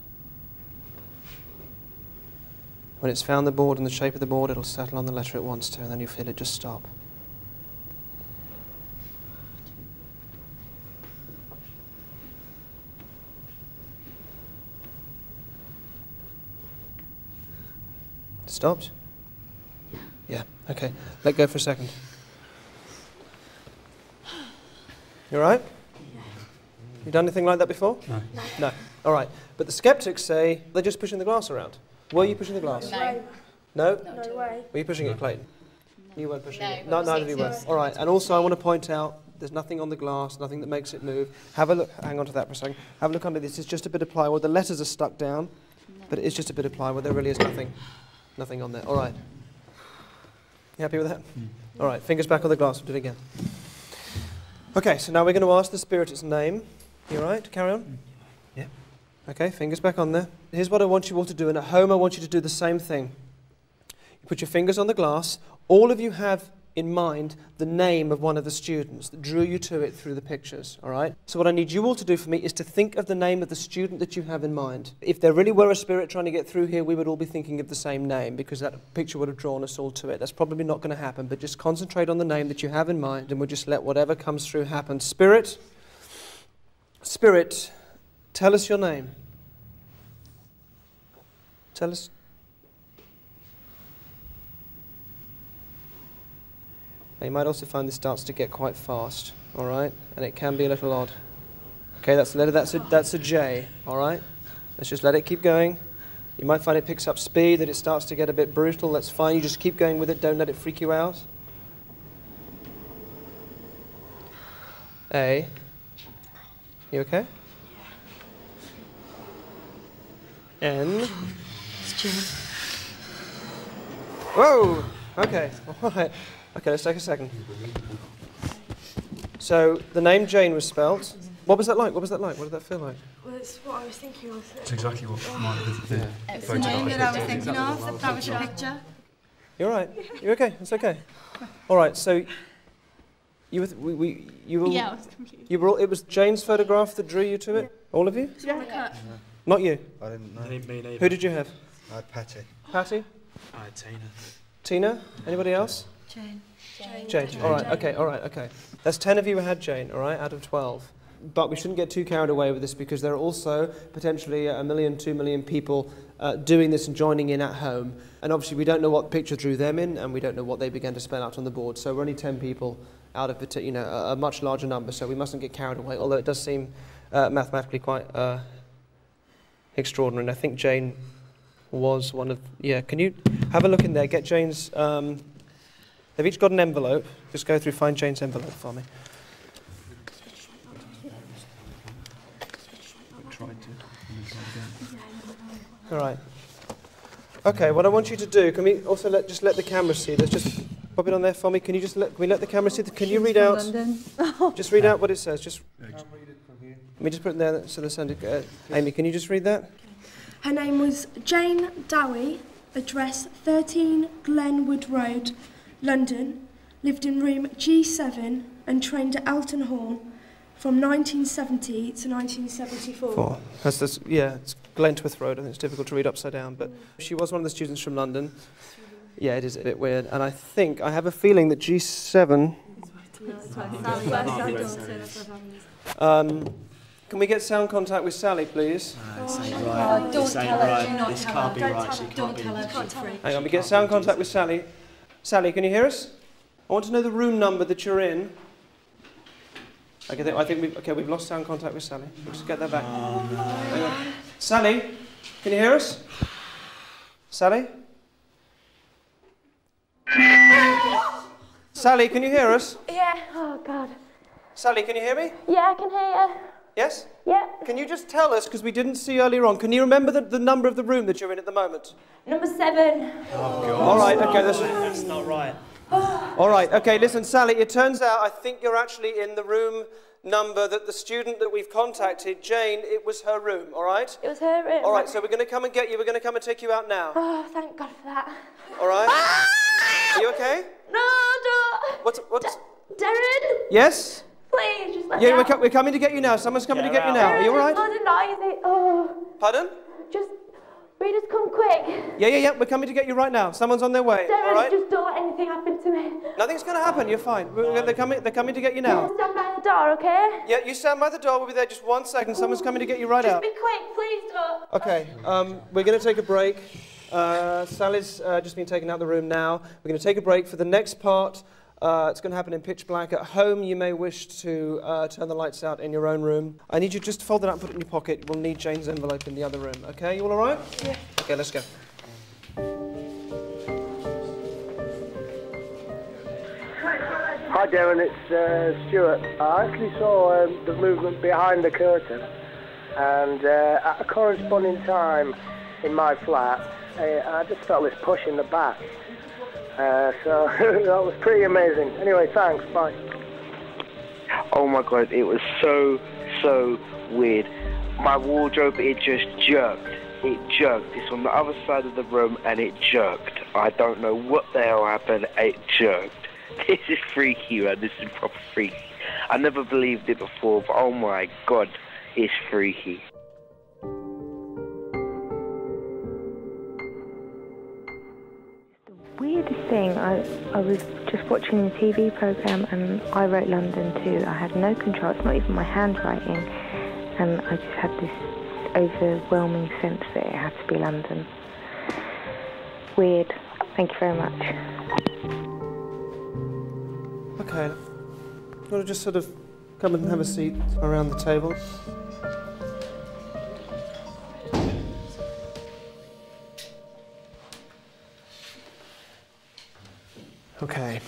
When it's found the board and the shape of the board, it'll settle on the letter it wants to, and then you feel it just stop. Stopped? Yeah, okay. Let go for a second. You all right? You done anything like that before? No. No. All right. But the skeptics say they're just pushing the glass around. Were you pushing the glass? No. No? No way. Were you pushing it, Clayton? You weren't pushing it? No, neither of you were. All right. And also I want to point out there's nothing on the glass, nothing that makes it move. Have a look. Hang on to that for a second. Have a look under this. It's just a bit of plywood. The letters are stuck down, but it is just a bit of plywood. There really is nothing on there. All right. You happy with that? All right. Fingers back on the glass. We'll do it again. Okay. So now we're going to ask the spirit its name. You all right? Carry on? Yeah. Okay. Fingers back on there. Here's what I want you all to do. And at home, I want you to do the same thing. You put your fingers on the glass. All of you have in mind the name of one of the students that drew you to it through the pictures, all right? So what I need you all to do for me is to think of the name of the student that you have in mind. If there really were a spirit trying to get through here, we would all be thinking of the same name because that picture would have drawn us all to it. That's probably not going to happen, but just concentrate on the name that you have in mind and we'll just let whatever comes through happen. Spirit, tell us your name. Tell us. Now you might also find this starts to get quite fast, all right? And it can be a little odd. Okay, that's a J, all right? Let's just let it keep going. You might find it picks up speed, that it starts to get a bit brutal. That's fine. You just keep going with it. Don't let it freak you out. A. You okay? N. It's Jim. Whoa! Okay, all right. Okay, let's take a second. So, the name Jane was spelt. What was that like? What was that like? What did that feel like? Well, it's what I was thinking of. It's exactly what mine did. It's the name that I was thinking of. That was a picture. You're right. You're okay. It's okay. All right. So, you were. You were. Yeah, I was confused. You were. It was Jane's photograph that drew you to it. All of you? Yeah. Not you. I didn't know. Me neither. Who did you have? I had Patty. Patty. I had Tina. Tina. Anybody else? Jane. Jane. All right. Okay. All right. Okay. That's 10 of you who had Jane. All right, out of 12. But we shouldn't get too carried away with this because there are also potentially 1 million, 2 million people doing this and joining in at home. And obviously we don't know what picture drew them in and we don't know what they began to spell out on the board. So we're only 10 people out of a much larger number. So we mustn't get carried away, although it does seem mathematically quite extraordinary. And I think Jane was one of... Yeah, can you have a look in there? Get Jane's... they've each got an envelope. Just go through, find Jane's envelope for me. All right. Okay, what I want you to do, can we also just let the camera see? Let's just pop it on there for me. Can you just can we let the camera see? Can you read out? Just read out what it says. Just let me just put it there so the sound. Amy, can you just read that? Her name was Jane Dowie, address 13 Glenwood Road, London, lived in room G7 and trained at Elton Hall, from 1970 to 1974. That's this, yeah, it's Glentworth Road. I think it's difficult to read upside down, but she was one of the students from London. Yeah, it is a bit weird, and I have a feeling that G7. Can we get sound contact with Sally, please? Don't tell her. This can't be right. Don't tell her. Hang on, we get sound contact with Sally. Sally, can you hear us? I want to know the room number that you're in. Okay, I think we've lost sound contact with Sally. We'll just get that back. Hang on. Sally, can you hear us? Sally? Sally, can you hear us? Yeah. Oh, God. Sally, can you hear me? Yeah, I can hear you. Yes? Yeah. Can you just tell us, because we didn't see earlier on, can you remember the number of the room that you're in at the moment? Number 7. Oh, God. All right, okay. That's not right. All right, okay, listen, Sally, it turns out I think you're actually in the room number that the student that we've contacted, Jane, it was her room, all right? It was her room. All right, so we're going to come and get you. We're going to come and take you out now. Oh, thank God for that. All right? Are you okay? No, don't. What's... Darren? Yes? Please, just let me Yeah, out. we're coming to get you now. Someone's coming to get you now. Are you all right? Oh. Pardon? Will you just come quick? Yeah, we're coming to get you right now. Someone's on their way, Darren, all right? just don't let anything happen to me. Nothing's going to happen, you're fine. They're coming to get you now. I'll stand by the door, okay? Yeah, you stand by the door. We'll be there just 1 second. Someone's coming to get you right out. Just be quick, please don't. Okay, we're going to take a break. Sally's just been taken out of the room now. We're going to take a break for the next part. It's going to happen in pitch black. At home, you may wish to turn the lights out in your own room. I need you just to fold it up and put it in your pocket. We'll need Jane's envelope in the other room. Okay, you all right? Yeah. Okay, let's go. Hi Derren, it's Stuart. I actually saw the movement behind the curtain, and at a corresponding time in my flat, I just felt this push in the back. So that was pretty amazing. Anyway, thanks, bye. Oh my God, it was so weird. My wardrobe, it just jerked. It jerked. It's on the other side of the room and it jerked. I don't know what the hell happened, it jerked. This is freaky, man. This is proper freaky. I never believed it before, but oh my God, it's freaky. Weirdest thing, I was just watching the TV programme and I wrote London too. I had no control, it's not even my handwriting, and I just had this overwhelming sense that it had to be London. Weird. Thank you very much. Okay. You want to just sort of come and have a seat around the table? Okay,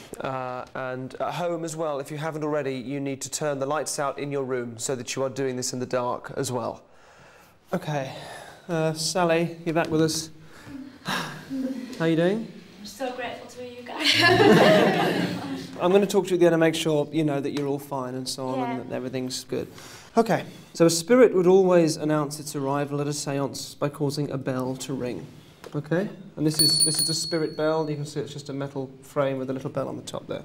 and at home as well, if you haven't already, you need to turn the lights out in your room so that you are doing this in the dark as well. Okay, Sally, you're back with us. How are you doing? I'm so grateful to you guys. I'm going to talk to you at the end and make sure you know that you're all fine and so on and that everything's good. Okay, so a spirit would always announce its arrival at a séance by causing a bell to ring. Okay, and this is a spirit bell. You can see it's just a metal frame with a little bell on the top there.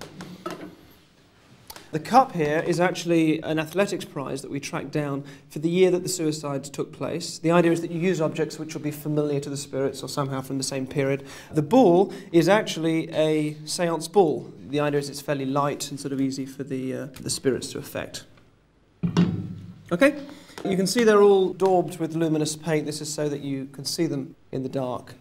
The cup here is actually an athletics prize that we tracked down for the year that the suicides took place. The idea is that you use objects which will be familiar to the spirits or somehow from the same period. The ball is actually a séance ball. The idea is it's fairly light and sort of easy for the spirits to affect. Okay? You can see they're all daubed with luminous paint. This is so that you can see them in the dark.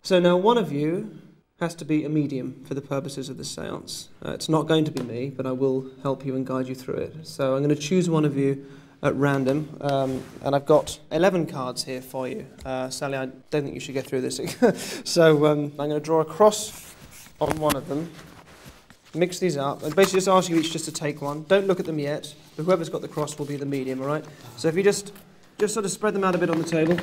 So now one of you has to be a medium for the purposes of the séance. It's not going to be me, but I will help you and guide you through it. So I'm going to choose one of you at random, and I've got 11 cards here for you. Sally, I don't think you should get through this. So I'm going to draw a cross on one of them, mix these up, and basically just ask you each just to take one. Don't look at them yet, but whoever's got the cross will be the medium, all right? So if you just sort of spread them out a bit on the table,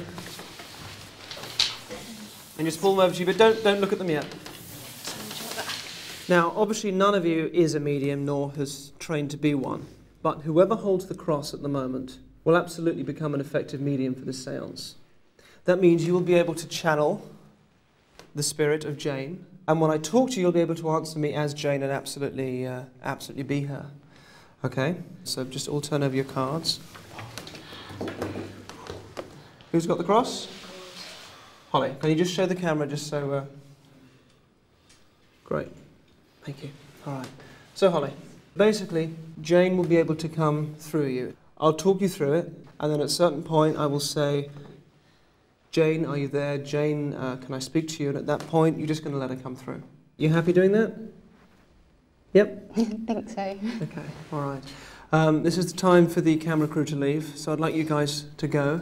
and just pull them over to you, but don't look at them yet. Now, obviously none of you is a medium nor has trained to be one, but whoever holds the cross at the moment will absolutely become an effective medium for the séance. That means you will be able to channel the spirit of Jane, and when I talk to you, you'll be able to answer me as Jane and absolutely be her. Okay, so just all turn over your cards. Who's got the cross? Holly, can you just show the camera just so... Great, thank you. All right, so Holly, basically, Jane will be able to come through you. I'll talk you through it, and then at a certain point I will say, Jane, are you there? Jane, can I speak to you? And at that point, you're just going to let her come through. You happy doing that? Yep? I think so. Okay, all right. This is the time for the camera crew to leave, so I'd like you guys to go,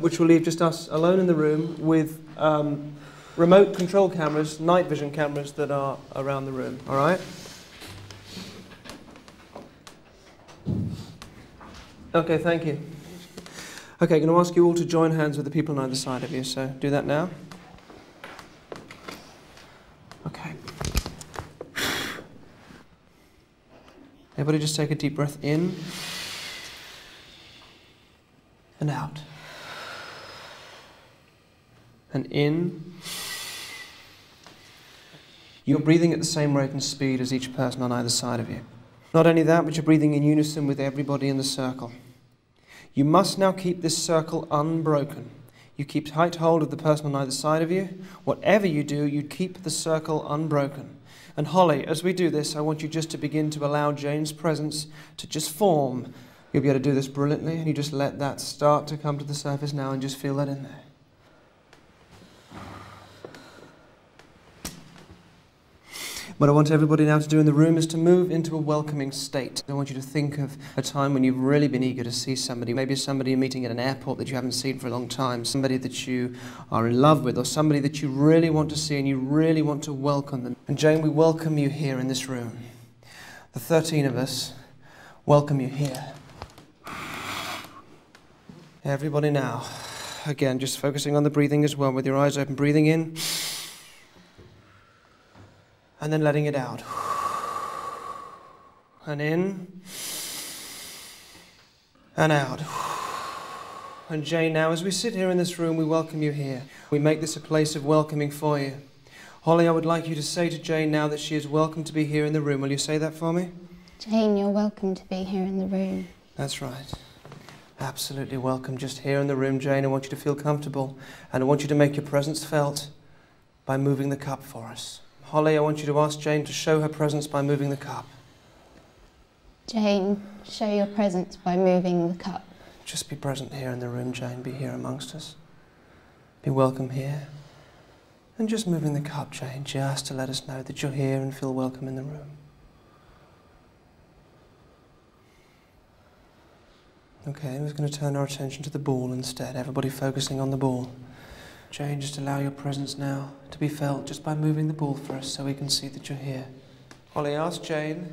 which will leave just us alone in the room with remote control cameras, night vision cameras that are around the room, all right? Okay, thank you. Okay, I'm going to ask you all to join hands with the people on either side of you, so do that now. Okay. Everybody just take a deep breath in and out. And in. You're breathing at the same rate and speed as each person on either side of you. Not only that, but you're breathing in unison with everybody in the circle. You must now keep this circle unbroken. You keep tight hold of the person on either side of you. Whatever you do, you keep the circle unbroken. And Holly, as we do this, I want you just to begin to allow Jane's presence to just form. You'll be able to do this brilliantly, and you just let that start to come to the surface now and just feel that in there. What I want everybody now to do in the room is to move into a welcoming state. I want you to think of a time when you've really been eager to see somebody, maybe somebody you're meeting at an airport that you haven't seen for a long time, somebody that you are in love with, or somebody that you really want to see and you really want to welcome them. And Jane, we welcome you here in this room. The 13 of us welcome you here. Everybody now, again, just focusing on the breathing as well, with your eyes open, breathing in. And then letting it out. And in. And out. And Jane, now as we sit here in this room, we welcome you here. We make this a place of welcoming for you. Holly, I would like you to say to Jane now that she is welcome to be here in the room. Will you say that for me? Jane, you're welcome to be here in the room. That's right. Absolutely welcome. Just here in the room, Jane. I want you to feel comfortable. And I want you to make your presence felt by moving the cup for us. Holly, I want you to ask Jane to show her presence by moving the cup. Jane, show your presence by moving the cup. Just be present here in the room, Jane. Be here amongst us. Be welcome here. And just moving the cup, Jane, just to let us know that you're here and feel welcome in the room. Okay, we're going to turn our attention to the ball instead. Everybody focusing on the ball. Jane, just allow your presence now to be felt just by moving the ball for us so we can see that you're here. Holly, ask Jane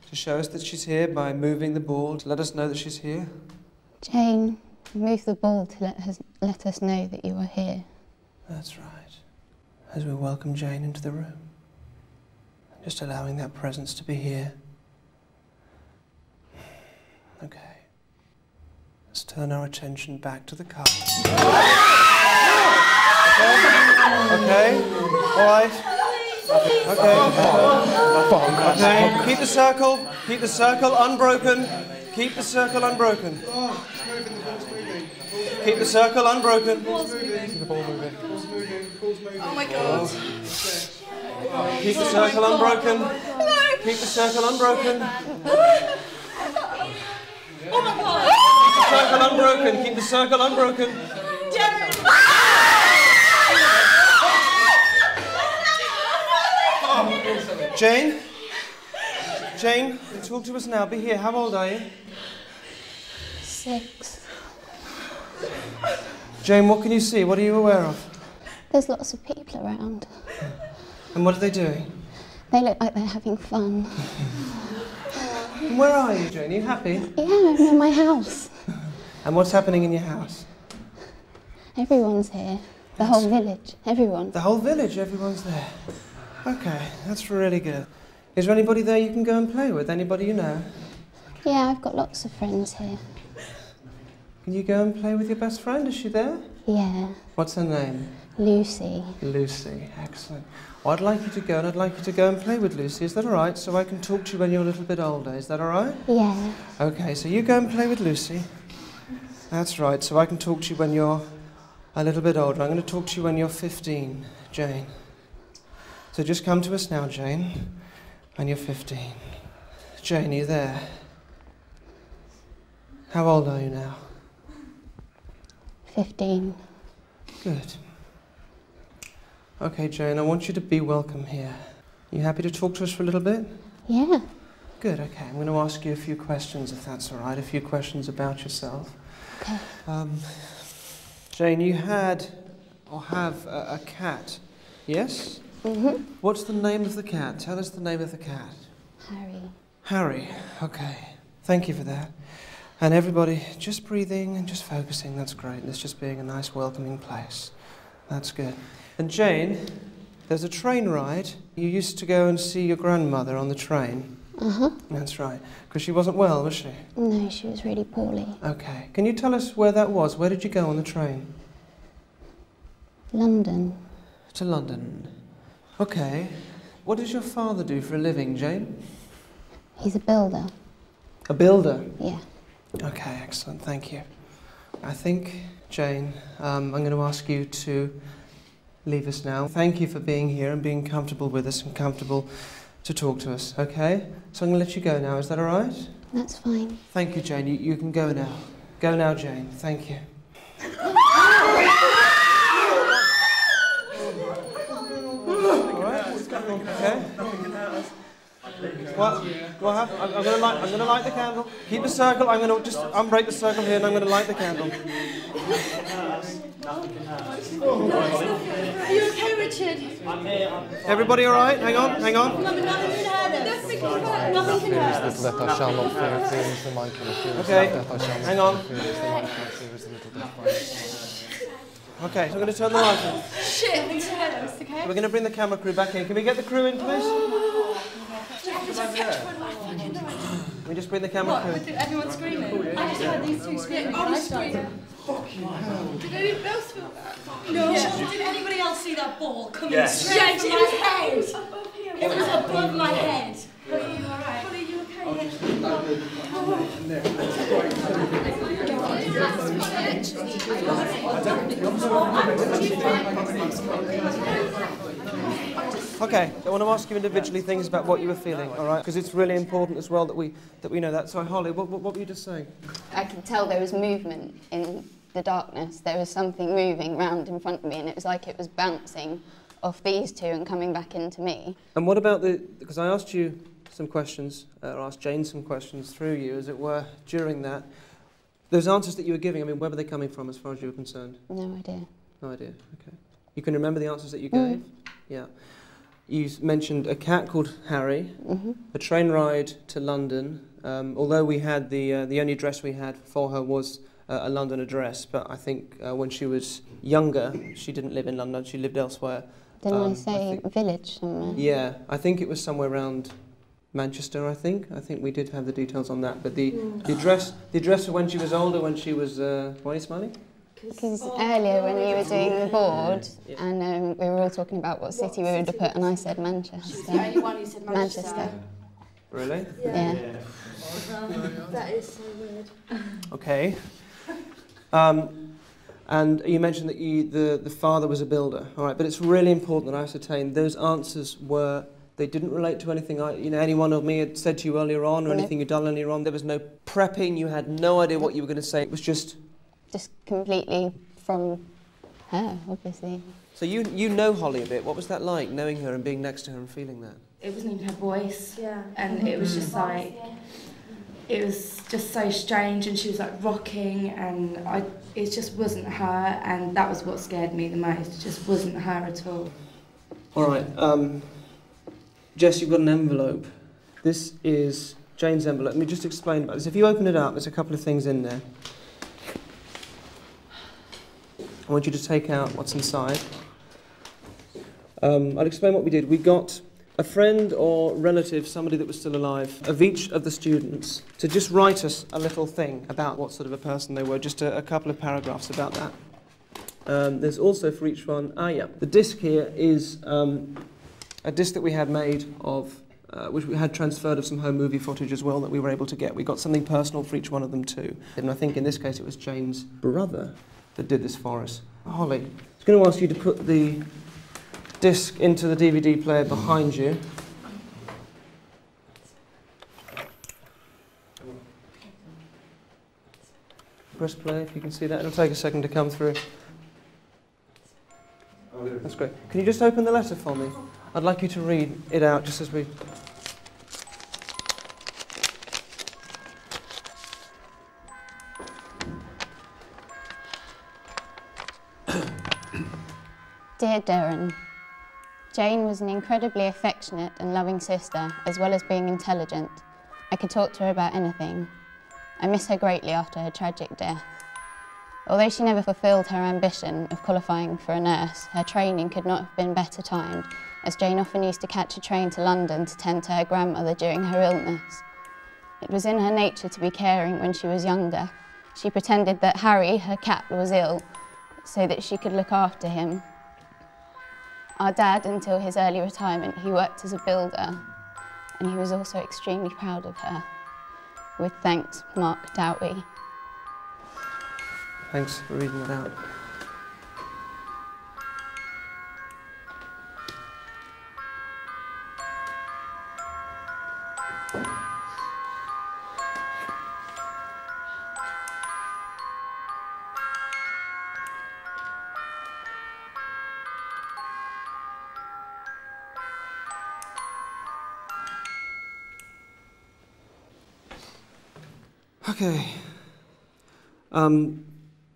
to show us that she's here by moving the ball to let us know that she's here. Jane, move the ball to let us know that you are here. That's right. As we welcome Jane into the room. Just allowing that presence to be here. Okay. Let's turn our attention back to the cup. Okay, all right. Okay, keep the circle unbroken. Keep the circle unbroken. Keep the circle unbroken. Oh my God. Keep the circle unbroken. Keep the circle unbroken. Oh my God. Keep the circle unbroken. Keep the circle unbroken. Jane? Jane, talk to us now. Be here. How old are you? 6. Jane, what can you see? What are you aware of? There's lots of people around. And what are they doing? They look like they're having fun. And where are you, Jane? Are you happy? Yeah, I'm in my house. And what's happening in your house? Everyone's here. The whole village. Everyone. The whole village? Everyone's there. Okay, that's really good. Is there anybody there you can go and play with? Anybody you know? Yeah, I've got lots of friends here. Can you go and play with your best friend? Is she there? Yeah. What's her name? Lucy. Lucy, excellent. Well, I'd like you to go, and I'd like you to go and play with Lucy. Is that all right? So I can talk to you when you're a little bit older. Is that all right? Yeah. Okay, so you go and play with Lucy. That's right, so I can talk to you when you're a little bit older. I'm going to talk to you when you're 15, Jane. So just come to us now, Jane, when you're 15. Jane, are you there? How old are you now? 15. Good. Okay, Jane, I want you to be welcome here. You happy to talk to us for a little bit? Yeah. Good, okay. I'm going to ask you a few questions, if that's all right. A few questions about yourself. Okay. Jane, you had or have a cat, yes? Mm-hmm. What's the name of the cat? Tell us the name of the cat. Harry. Harry, okay. Thank you for that. And everybody, just breathing and just focusing, that's great. It's just being a nice, welcoming place. That's good. And Jane, there's a train ride. You used to go and see your grandmother on the train. Uh-huh. That's right. Because she wasn't well, was she? No, she was really poorly. Okay. Can you tell us where that was? Where did you go on the train? London. To London. Okay. What does your father do for a living, Jane? He's a builder. A builder? Yeah. Okay, excellent. Thank you. I think, Jane, I'm going to ask you to leave us now. Thank you for being here and being comfortable with us and comfortable to talk to us, okay? So I'm going to let you go now. Is that all right? That's fine. Thank you, Jane. You can go now. Go now, Jane. Thank you. All right? Okay. What happened? I'm going to light the candle. Keep the circle. I'm going to just unbreak the circle here, and I'm going to light the candle. Are you okay, Richard? I'm here. Everybody all right? Hang on, hang on. Nothing can hurt us. Nothing can hurt us. That I shall not fear, fear is the mind killer, fear is Okay, the death I shall not hang on. fear, fear is the mind killer, fear is the little death. Okay, so I'm going to turn the light on. Shit, nothing can hurt us, okay? We're going to bring the camera crew back in. Can we get the crew in, please? Can we just bring the camera crew? With everyone screaming? I just heard these two screaming. I was screaming. Fucking hell. Did anyone else feel that? No. Yeah. Did anybody else see that ball coming Yes. straight from my head? Above here. It was above my head. Are you alright? Are you okay? Okay, I want to ask you individually things about what you were feeling, all right? Because it's really important as well that we know that. So, Holly, what were you just saying? I could tell there was movement in the darkness. There was something moving round in front of me, and it was like it was bouncing off these two and coming back into me. And what about because I asked you some questions, or asked Jane some questions through you, as it were, during that. Those answers that you were giving, I mean, where were they coming from as far as you were concerned? No idea. No idea, okay. You can remember the answers that you gave? Yeah. You mentioned a cat called Harry, a train ride to London, although we had the only address we had for her was a London address, but I think when she was younger, she didn't live in London, she lived elsewhere. Didn't I say village somewhere? Yeah, I think it was somewhere around Manchester, I think. I think we did have the details on that, but the address for when she was older, when she was, why are you smiling? Because earlier when we were doing the board, and we were all talking about what city we would have put, and I said Manchester. She's the only one who said Manchester. Really? Yeah. That is so weird. Okay. And you mentioned that the father was a builder, all right, but it's really important that I ascertain those answers they didn't relate to anything anyone of me had said to you earlier on, or anything you'd done earlier on. There was no prepping, you had no idea what you were going to say, it was just completely from her, obviously. So you know Holly a bit. What was that like, knowing her and being next to her and feeling that? It wasn't even her voice, and it was just like, it was just so strange, and she was like rocking, and it just wasn't her, and that was what scared me the most. It just wasn't her at all. All right, Jess, you've got an envelope. This is Jane's envelope. Let me just explain about this. If you open it up, there's a couple of things in there. I want you to take out what's inside. I'll explain what we did. We got a friend or relative, somebody that was still alive, of each of the students to just write us a little thing about what sort of a person they were, just a couple of paragraphs about that. There's also for each one, the disc here is a disc that we had made of, which we had transferred of some home movie footage as well that we were able to get. We got something personal for each one of them too. And I think in this case it was Jane's brother that did this for us. Holly, I was going to ask you to put the disc into the DVD player behind you. Press play if you can see that. It'll take a second to come through. That's great. Can you just open the letter for me? I'd like you to read it out just as we... Dear Derren, Jane was an incredibly affectionate and loving sister, as well as being intelligent. I could talk to her about anything. I miss her greatly after her tragic death. Although she never fulfilled her ambition of qualifying for a nurse, her training could not have been better timed, as Jane often used to catch a train to London to tend to her grandmother during her illness. It was in her nature to be caring when she was younger. She pretended that Harry, her cat, was ill, so that she could look after him. Our dad, until his early retirement, he worked as a builder, and he was also extremely proud of her. With thanks, Mark Dowie. Thanks for reading that out. Okay.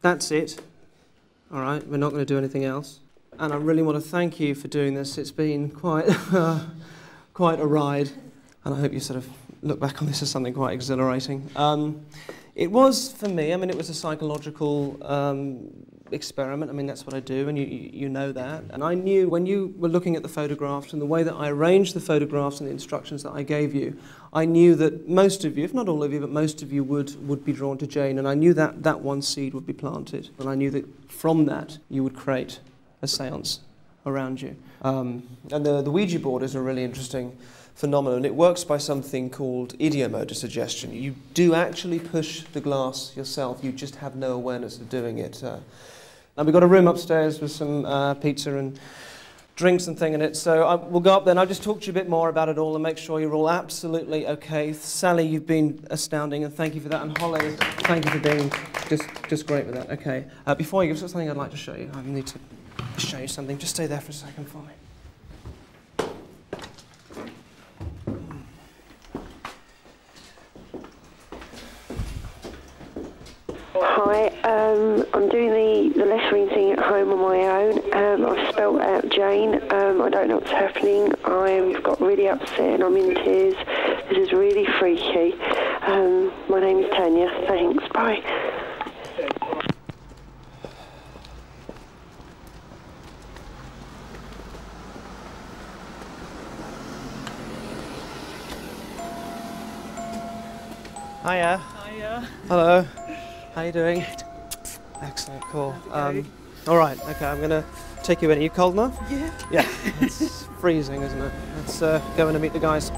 That's it. All right, we're not going to do anything else. And I really want to thank you for doing this. It's been quite, quite a ride. And I hope you sort of look back on this as something quite exhilarating. It was, for me, I mean, it was a psychological experiment. I mean, that's what I do, and you know that. And I knew when you were looking at the photographs and the way that I arranged the photographs and the instructions that I gave you, I knew that most of you, if not all of you, but most of you would be drawn to Jane, and I knew that that one seed would be planted. And I knew that from that you would create a séance around you. And the Ouija board is a really interesting phenomenon. It works by something called ideomotor suggestion. You do actually push the glass yourself, you just have no awareness of doing it. Now we've got a room upstairs with some pizza and drinks and thing in it, so we'll go up there and I'll just talk to you a bit more about it all and make sure you're all absolutely okay. Sally, you've been astounding, and thank you for that, and Holly, thank you for being just great with that. Okay, before you give us something I'd like to show you. I need to show you something. Just stay there for a second for me. Hi, I'm doing the lettering thing at home on my own. I've spelled out Jane. I don't know what's happening. I've got really upset and I'm in tears. This is really freaky. My name is Tanya. Thanks. Bye. Hiya. Hiya. Hello. How you doing? Excellent, cool. All right, okay, I'm going to take you in. Are you cold enough? Yeah. Yeah, it's freezing, isn't it? Let's go in and meet the guys.